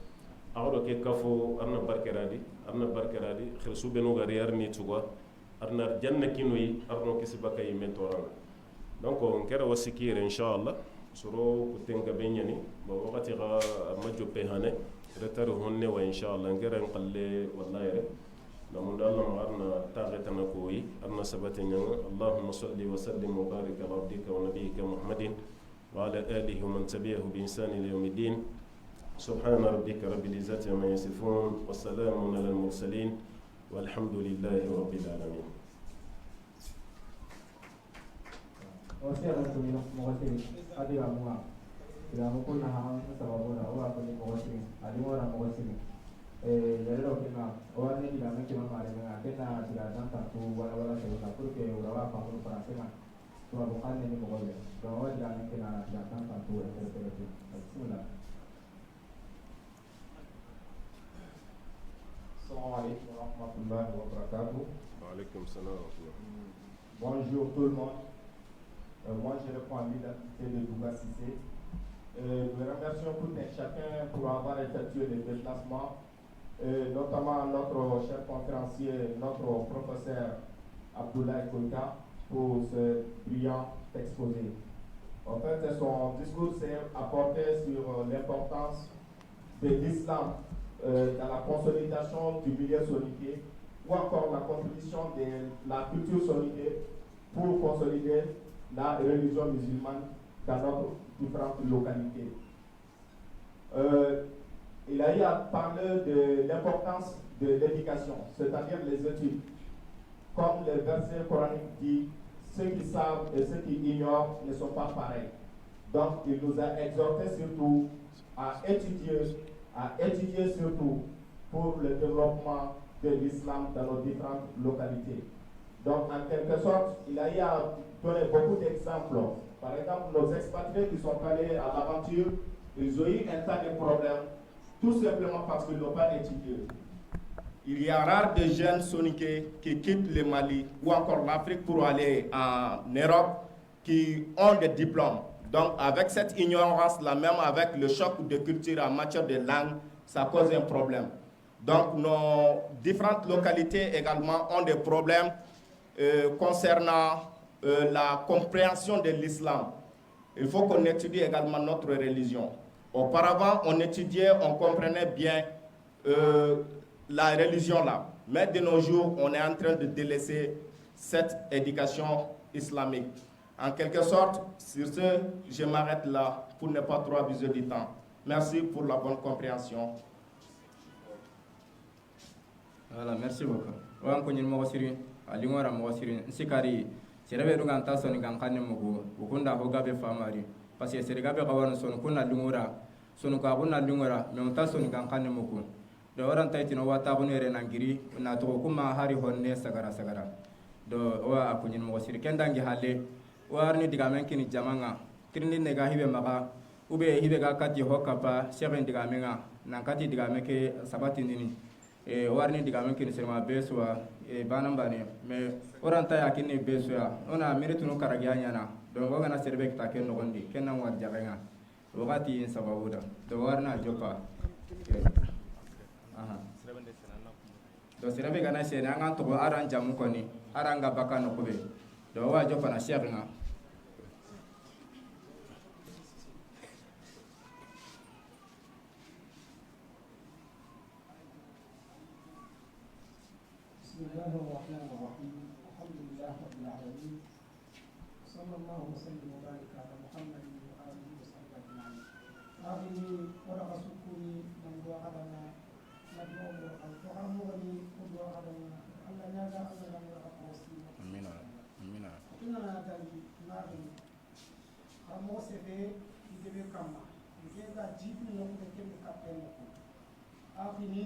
A: awdo ke kafo arna barkeradi khirsu beno gari arni tuwa arna janna kino yi arno kisibaka yi mentoran donc on kera wasikire inshallah suro kutenga benyani bo wakati ga majope hane retaro honne wa inshallah ngera qalle wallahi namun Allah marna taghetana koyi arna sabatenya Allahumma salli wa sallim wa barik ala abdika wa nabiyyika Muhammadin wa ala alihi wa man tabi'ahu bi ihsan ila yawmiddin subhana rabbika rabbil izzati amma yasifun wa salamun ala al mursalin walhamdulillahi rabbil alamin
B: Osia rasuli mawasili adi amua ila mukuna hawa sababu na wa kuni mawasili adi mora mawasili lero kina wani bila meki mama alenga tena bila tanta tu wala seuna porque urawa pamoja para sema tu abukane ni mmoja kwa wale bila meki na bila tanta tu bismillah Assalamu alaikum wa rahmatullahi wa barakatuh.
A: Wa alaikum salam.
B: Bonjour tout le monde. Moi je réponds à l'identité de Douga Cissé. Nous remercions tout et chacun pour avoir effectué les déplacements. Notamment notre cher conférencier, notre professeur Abdoulaye Koïta, pour ce brillant exposé. En fait, son discours s'est apporté sur l'importance de l'islam dans la consolidation du milieu sonique ou encore la contribution de la culture sonique pour consolider la religion musulmane dans nos différentes localités. Il a eu à parler de l'importance de l'éducation, c'est-à-dire les études. Comme le verset coranique dit, ceux qui savent et ceux qui ignorent ne sont pas pareils. Donc, il nous a exhorté surtout à étudier surtout pour le développement de l'islam dans nos différentes localités. Donc, en quelque sorte, il a eu à donner beaucoup d'exemples. Par exemple, nos expatriés qui sont allés à l'aventure, ils ont eu un tas de problèmes, tout simplement parce qu'ils n'ont pas étudié. il y a rare de jeunes soniqués qui quittent le Mali ou encore l'Afrique pour aller en Europe qui ont des diplômes. Donc avec cette ignorance-là, même avec le choc de culture en matière de langue, ça cause un problème. Donc nos différentes localités également ont des problèmes concernant la compréhension de l'islam. Il faut qu'on étudie également notre religion. Auparavant, on étudiait, on comprenait bien la religion là. Mais de nos jours, on est en train de délaisser cette éducation islamique. En quelque sorte, sur ce, je m'arrête là pour ne pas trop abuser du temps. Merci pour la bonne compréhension.
C: Voilà, merci beaucoup. Wan ko nyimo siri ali ngora mo siri sikari serebe dunga ta soni kan kanne mugo ukunda ho gabe famari parce que serebe gabe kawan son kunna lungura sonu ka kunna lungura me ta soni kan kanne mugo do waran taytino wata ko nere nangiri na to kuma hari honne sagara sagara do wa akunyin mo siri kendangi halle warni diga men kini jamanga kirni ne ga hibe maka ube hibe ga kati hokapa seben diga menga nan kati diga meke sabati nini warni diga men kini serma beswa banam bani me oranta yakini beswa ona meritu no karagiya nyana do ngana serbe kita ken no gondi ken nan war jabenga wakati in sababuda do warna jopa aha do serbe kana sena ngan to aran jamu koni aranga bakano kube do wa jopa na shekha
D: بسم الله الرحمن الرحيم الحمد لله رب العالمين صلى الله وسلم وبارك على محمد وآله وصحبه أجمعين آخري ورقة سكوني من دعا علينا نجوم القرآن ولي ودعا علينا الله نجا الله نجا قوسي
C: امين امين
D: إننا نتالي ناغي خمو سفي يجيب كما يجيب جيب نوك يجيب كابتن آخري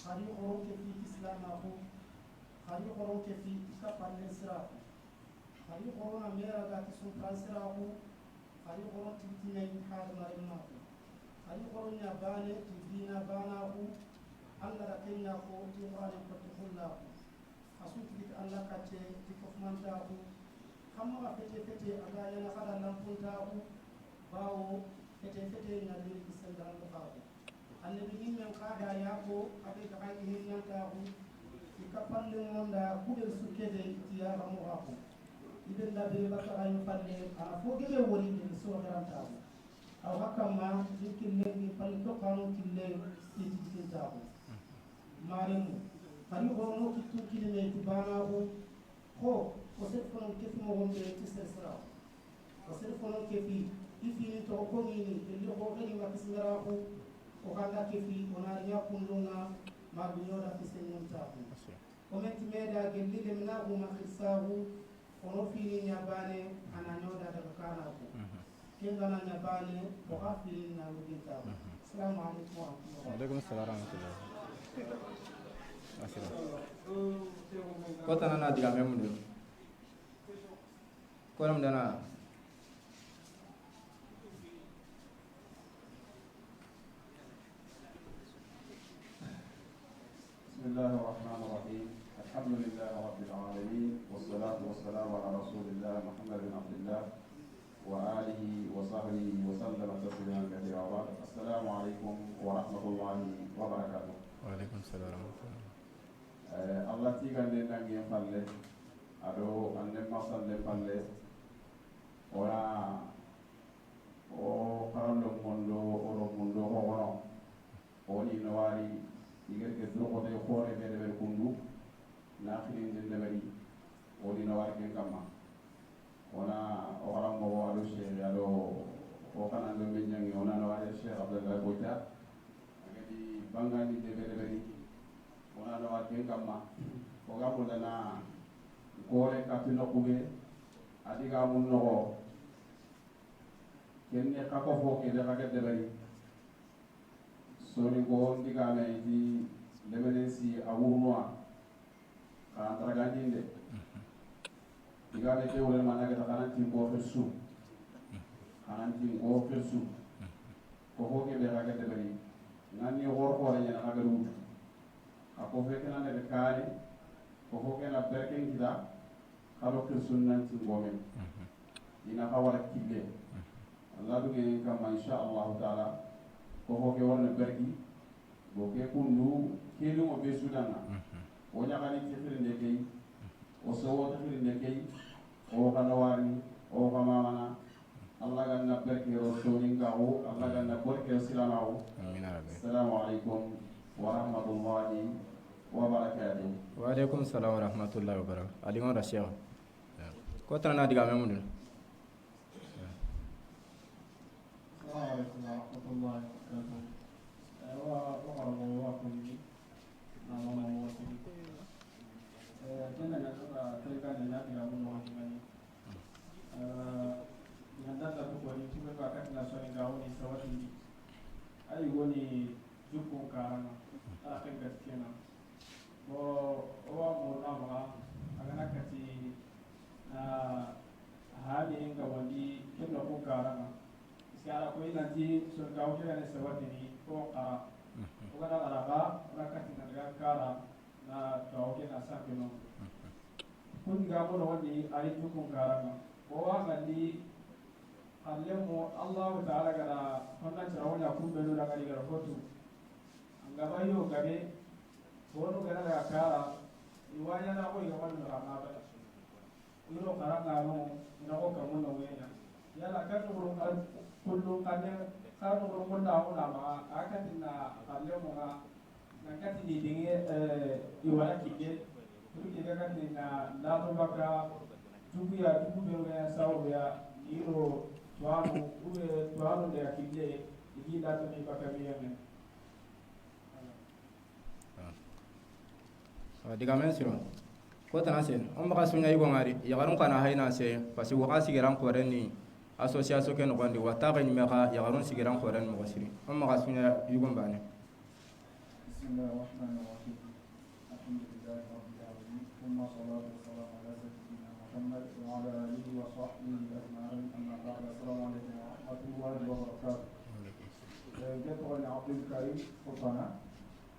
D: خلي قروك في إسلام أخو خلي قرون كفي كفر الإسراف خلي قرون أميرا ذات سلطان إسراف خلي قرون تبتنين حال مرماه خلي قرون يباني تبدينا باناه الله ركينا خو تيران فتحولاه أسوك بك الله كتي تكفمان داه خمّا فتي فتي أغا ينخد لنفون داه باو فتي فتي نبيل بسندان لقاه النبي من قاها يابو أبيك عينهم ينتاه ikapalle monda kudel sukede tiya ramu hapo iben da be baka ayu palle a fogele wori de so garanta aw hakama dikille ni palle to kanu kille siti tinta maremu kali hono kitu kille tibana ko o se kono kefi mo wonde tisesra o se kono kefi ifini to ko ni illo ko gani ma kismara ko o kanda kefi ona ya kundunga ma binyoda kisenunta ومن تميدا جلد مناه ما خلصاه ونفيني نباني أنا نودا دكاناه كن أنا نباني وغافلين نوجيتاه السلام عليكم ورحمة الله
C: وعليكم السلام ورحمة الله kota nana diga memundu kolam dana
E: بسم الله الرحمن الرحيم الحمد لله رب العالمين والصلاة والسلام على رسول الله محمد بن عبد الله وآله وصحبه وسلم تسليما كثيرا وبعد السلام عليكم ورحمة الله وبركاته.
C: وعليكم السلام ورحمة الله.
E: الله تيجا لنا ينفعله أدو أن ما صلى فعله ولا أو كارلو موندو أو موندو هو أولي نواري يقول كذلك قد يقول بير كندو ناخرين دلبري ودي نوار كن كما ونا أورام موالو شيء يالو وكان عندهم بيجاني ونا نوار الشيخ عبد الله بوجا أكيد بانغاني دلبري ونا نوار كن كما وكان بدنا كورة كاتينو كوبي أدي كامون نو كني كاكوفو كده كده دلبري soni ko ndiga me di lemenensi awurnoa ka antaragandinde diga me ke wala managa ta kana tingo fesu kana tingo fesu ko ho ke be raga de bari nani hor ko la nyana ga rutu ako fekena ne be kaani ko fokena berken kita kalo ke sunnan ti ngomen ina hawala kille Allah duge kam insha Allah taala ko foke wonna berki bo ke kundu kelu mo be sunana o nyakani ti firinde kay o sowo ta firinde kay o kana wari o kamana Allah ganna berki ro soninga o Allah ganna berki silama o amin rabbi assalamu alaikum wa rahmatullahi wa barakatuh.
C: Wa alaikum salam wa rahmatullahi wa barakatuh. Ali ngora sheikh ko tana diga memundu.
B: Assalamu alaikum wa rahmatullahi wa barakatuh. Wa qarabu wa kulli na mama wa kulli tena na serikali na diga mungu wa kimani nandata kwa ni tume kwa kati na swali ngaoni sawati ai woni juku karana akhir gaskiya wa murama agana kati hali inga wandi kinno ko karana iskara ko ina ti so gawje ne sawati ni ko qara wala araba rakati na kara na gawje na sakino kun ga mo wandi ai juku karana ko wa gandi allemu Allah ta'ala gara honna tarawnya kumbelo daga diga fotu angaba yo gabe bono gara daga kara iwanya na ko yawan rama ba iro karanga no ina ko kamun no wenya yala kan urun kullu kanya kan urun da ona ma akan na allemu ga nakati ni dinge iwala kike tuki daga na lado baka tubuya tububelo ya sawo ya iro tuanu de akille iki datu ni pakamiane
C: diga men siro ko tana sen on maka sunya yugo ngari ya garun kana hayna se pasi wa sigiran ko reni association ken gondi wata ga ni maka ya garun sigiran ko ren mo siri on maka sunya yugo bane
B: bismillahirrahmanirrahim alhamdulillahi rabbil alamin thumma salatu wassalamu ala sayyidina Muhammad wa ala alihi wa sahbihi ajma'in amma ba'd assalamu alaykum wa rahmatullahi wa barakatuh جدول عبد الكريم فطنا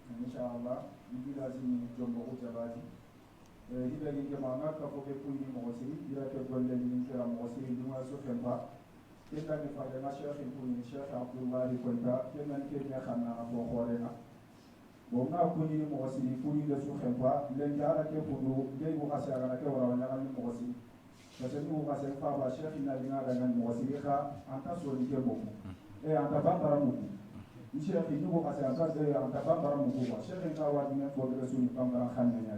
B: إن شاء الله يجي لازم جنبه جبادي إذا جينا معنا كفوك كوني موسي إذا كقول لي من كلام موسي دون سوفن با كنا نفعل ما شيخ كوني شيخ عبد الله كونتا كنا نكمل خنا أبو خورنا وما كوني موسي كوني لسوفن با لين جارا كفودو جيبو خسارة كورا ونعمل موسي فسنو خسارة فابا شيخ نادينا dengan موسي خا أنت سولي كبو anta bambara muku cheikh ni ko kasi anta anta bambara muku ba cheikh ka wadi ne fo de sunu bambara khanne nya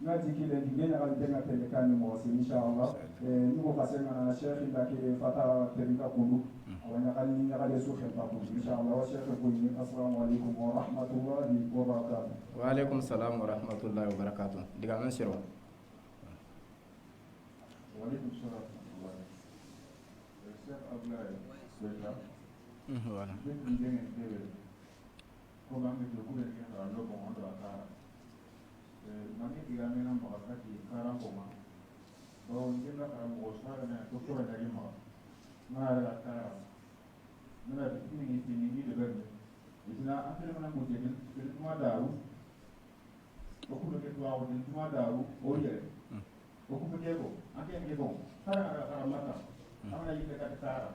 B: ngati kile ndige nya kali tenga tele kan mo si inshallah ni ko kasi ngana cheikh da ke fata terika kundu wana kali nya kali su khata kundu inshallah wa cheikh ko ni assalamu alaikum wa rahmatullahi wa barakatuh
C: wa alaikum salam wa rahmatullahi wa barakatuh diga men siro
E: wa alaikum salam wa rahmatullahi cheikh abdullah
C: voilà
E: comme on dit beaucoup de gens dans le monde à Kara mani diga mena mbakati Kara koma bon ngenda kara mosara na to na lima mara Kara na ni ni de berne ina afere mana muje ni tuma daru ko ko ke to awu ni tuma daru o yere ko ko ke ko ake ngi bon kara mata amana yike ka Kara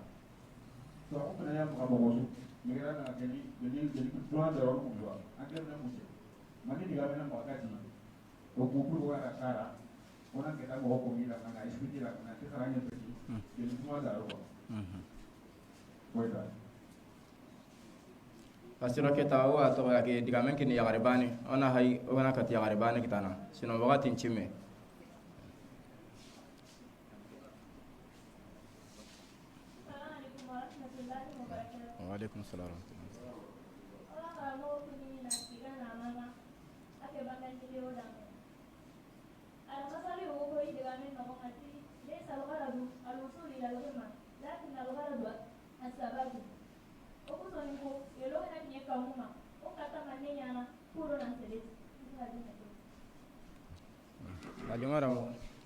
E: so ko na yam ko mo mira na kali jadi tuan da ro ko agar na muje mani diga mena mbakati o ko ko wa Kara ona ke ta mo ko mira na ispiti la na te karanya peti jadi tuma da ro Poeta.
C: Pasiro kita wa to ga ke diga men kin ya garibani ona hay ona kat ya garibani kitana sino wakati nchime wa alaikum salam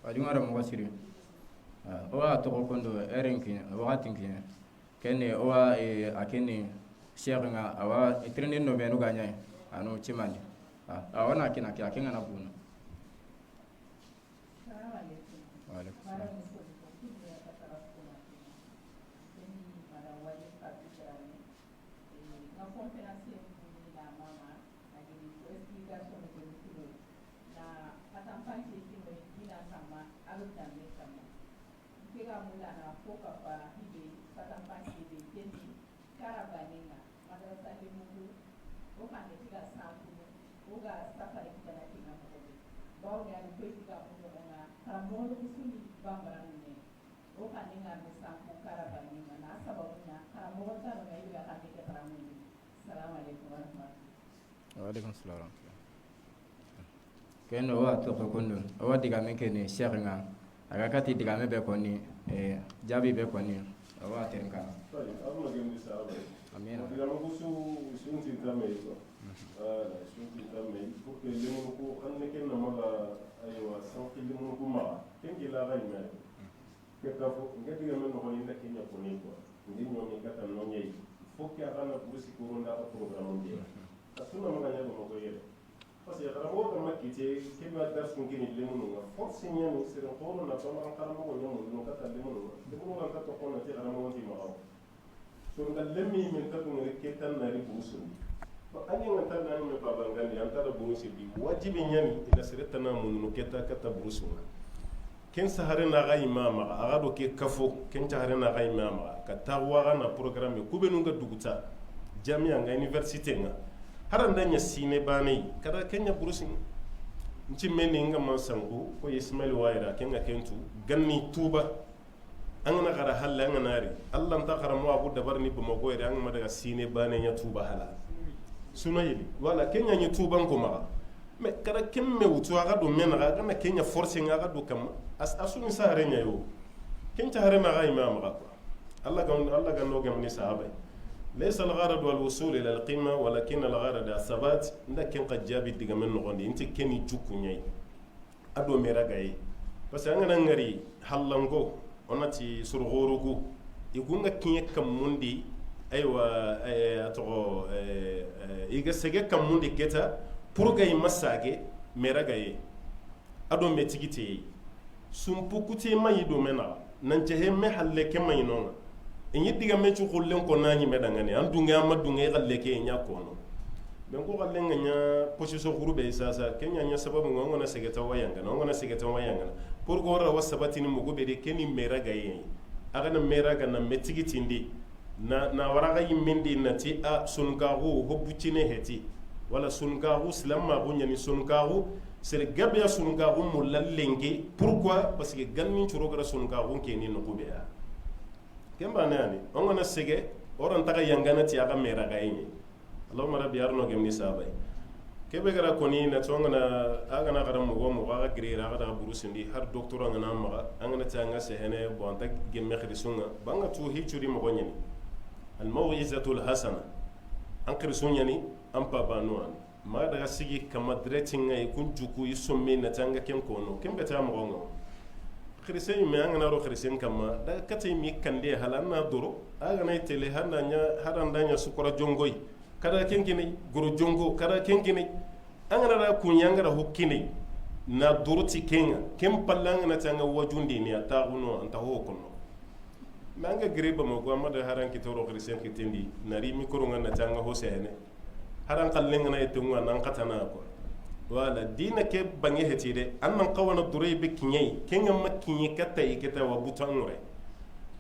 C: Alimara mo wasiri owa to kondo erenkin wakati kin kene owa akene sheikh nga awa itrene no benu ganya anu chimani wana kina kya kinga na buna. Waalaikum salam. Keno wa to ko kondo wa diga men kene cheikh nga aga kati diga me be koni jabi be koni wa tenka
A: abu magem di sahabe
C: amin
A: diga mo sunti tamay ko sunti tamay pour que limu ko xamne ken na mala aywa sanki limu ko ma ken ki la gay me ke ka fo ngati ga men ko ni nek nya ko ni ko ndi ñomi gata no ñey fokki aga na bursi ko ronda ko programme ndi asuna maganya ko ko yele parce que karamo ko makite kema dars ngini lemunu nga force nyani sere ko na to man karamo ko nyamu no kata lemunu ko ka to ko na ti karamo wonti ma aw so ngal lemmi min ta ko ngere ketan na ri burusu ba ani ngan tan na mi baba ngani an tara burusu bi wajibi nyani ina sere tanamu no keta kata burusu nga ken sahare na ga imama aga do ke kafo ken sahare na ga imama ka tawa na programme ku be nunga duguta jami'a nga université nga haranda nya sine bani kada kenya burusin nci meni nga man sangu ko ismail waira kenga kentu ganni tuba angana gara halla angana ri allah ta gara mo abu dabar ni bama go ira angama daga sine bani nya tuba hala suna yili wala kenya nya tuba ko ma me kada kemme wutu aga do men aga kana kenya force nga aga do kam asuni sare nya yo kenta hare ma ga imam ga ko allah ga no gam ni sahaba ليس الغرض والوصول إلى القمة ولكن الغرض الثبات لكن قد جاب الدقة من نغني أنت كني جوكني أدو ميراغاي بس أنا نغري حلانغو أناتي سرغوروغو يقولنا كني كموندي أيوة أتغو إيجا سجى كموندي كتا بروغاي مساجي ميراغاي أدو ميتيجي سمبوكتي ما يدو منا ننجه محل كما ينونا in yi diga mechu khullen ko nani medangani an dunga amma dunga galle ke nya kono ben ko galle nya position khurube sasa kenya nya sababu ngona segeta wayanga pour go ra wasabati ni mugo be de keni meraga yi aga na meraga na metigitindi na waraga yimindi nati a sunkahu hobucine heti wala sunkahu slamma bunya ni sunkahu sere gabya sunkahu mulallengi pourquoi parce que ganni churo gara sunkahu ke ni no kubea kemba nani ongona sege oran taga yangana ti aga mera gayni allahumma rabbi arno gemni sabai kebe gara koni na tongana aga na gara mo aga grira aga da burusindi har docteur ngana ma angana tanga sehene bonta gemme khrisunga banga tu hicuri mo gonyani al maw'izatul hasana an khrisun an papa nuan ma daga sigi kama dretinga ikun juku yisumme na tanga ken kono kembe ta mo gongo khrisin me angana ro khrisin kama da kate mi kande halanna doro aga na tele hananya hadandanya sukora jongoy kada kenkini goro jongo kada kenkini angana da kunyanga da hokkini na doroti kenga kem pallanga na tanga wajundi ni ataguno anta hokono manga greba mo gwa mada haran ki toro khrisin kitindi nari mi koronga na tanga hosene haran kallenga na etunga nan katana ko wala dina ke bangi hetide annan qawana duray be kinyai kenga makkinyi katta iketa wa butanure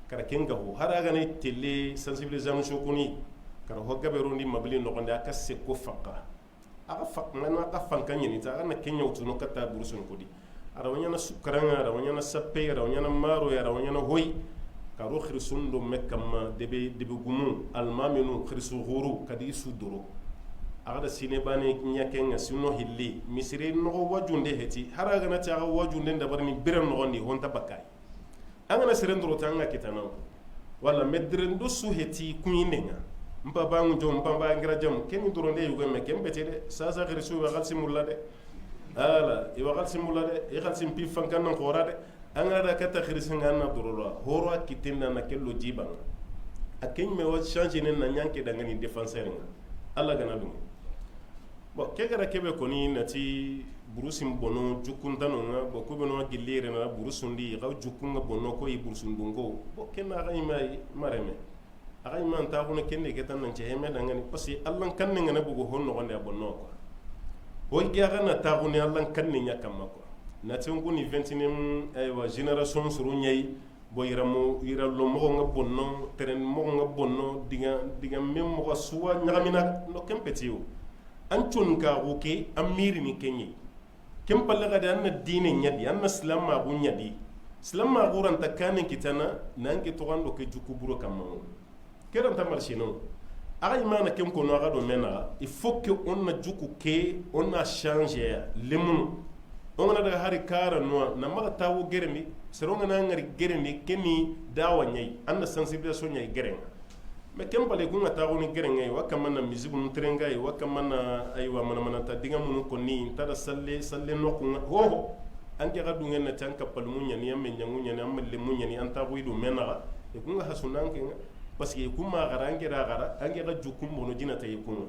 A: kara kenga ho haraga ne tele sensibilisation shokuni kara hogga be rondi mabli no gonda ka se ko faqa aga faq mana ka fanka nyini ta ana kenya utuno katta burusun kodi ara wanyana sukranga ara wanyana sappe ara wanyana maro ara wanyana hoy karo khirsun do mekkam debe gumu almaminu khirsu ghuru kadi suduro agada sine bane nyakenga sino hilli misire no wajunde heti haraga na taga wajunde ndabarni biran no gondi honta bakay angana serendro tanga kitana wala medrendo su heti kuinenga mpa bangu jom mpa bangira jom keni doronde yugo me kembete de sasa khirsu wa galsi mulade ala i wa galsi mulade i galsi mpi fankan no khorade angana da kata khirsu ngana dorolo horo kitinna na kello jibanga aken me wa changer na nyanke dangani defenseur nga alla gana dum bon ke gara kebe koni nati burusin bono jukuntano nga bo ko bono gillere na burusundi ga jukunga bono ko yi burusundungo bo kenna ga imai mareme aga iman ta ko ne kenne ke tan nan ce heme dangani parce que Allah kan ne ngana bugo honno gonde bonno ko o ga ga na ta ko ne Allah kan ne nya kamma ko na tin ko ni 29 ay wa generation suru nyai bo ira lo mo nga bonno teren mo nga bonno diga mem mo suwa nyagamina no kempetiyo an tun ka woke an miri ni kenyi kem palle ga da an dine nyadi an islam ma bu nyadi islam ma guran ta kanen kitana nan ke to gando ke jukuburo kammo keran ta marchino aga imana kem ko no aga do mena il faut que on na juku ke on na changer lemun on na daga hari kara no na maga tawo geremi seronga na ngari geremi keni dawa nyai an na sensibilisation nyai gerenga mais kem pale kunga tawo ni gerenga wa kamana mizibu mutrenga wa kamana aywa mana ta dinga mun ko ni tada salle no kunga ho an ke ga dungen na tanka palmunya ni amen nyangunya ni amme munya ni anta widu mena e kunga hasunan kenga parce que kuma gara ange ga jukum bono jina tay kuma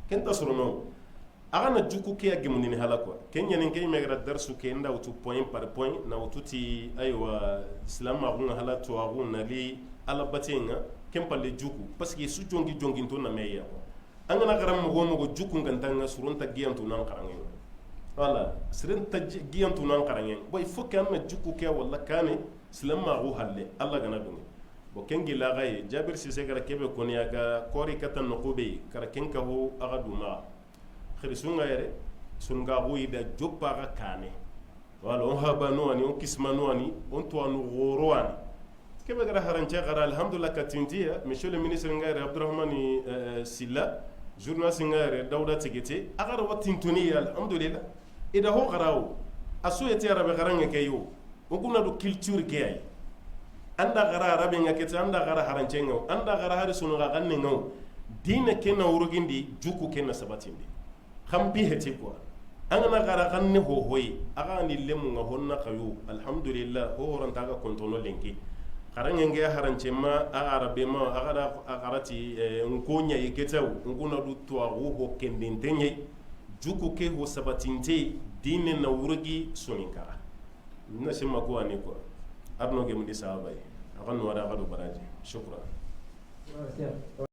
A: ken tasrono aga na juku ke agimuni ni halakwa ken yanin kay megra darsu ke nda wutu point par point na wututi aywa islam ma gunga halatu aguna li ala batenga ken palle juku parce que su jongi to na meya anga na garam mo juku ngantanga surunta giyantu nan karangen wala surunta giyantu nan karangen boy fokka na juku ke wala kane islam ma gu halle alla gana dungi bo kengi la gaye jabir sise gara kebe koni aga kori katan no kobe kara kenka ho aga duma khrisunga yere sunga ho ida joppa ga kane wala on haba no ani on kisma no ani on to anu goro ani kebe gara harancha gara alhamdulillah katindia monsieur le ministre ngare abdourahmani silla journaliste ngare dawda tigete aga watin tuni alhamdulillah ida ho garawo asu yete arabe garange kayo on kuna do culture gay anda gara arabe ngakete anda gara harancengo anda gara hari sunu ga ganne ngaw dina kenna urugindi juku kenna sabatindi khambi heti ko angana gara ganne ho hoyi aga ni lemu nga honna kayu alhamdulillah ho ranta ga kontono lenki harangenge harancema a arabe ma aga agarati ngonya yeketaw nguna du to ho kendintenye juku ke ho sabatinte dina na urugi sunikara nashima ko ani ko arno ge mu di sahabai akan wada kadu baraji syukran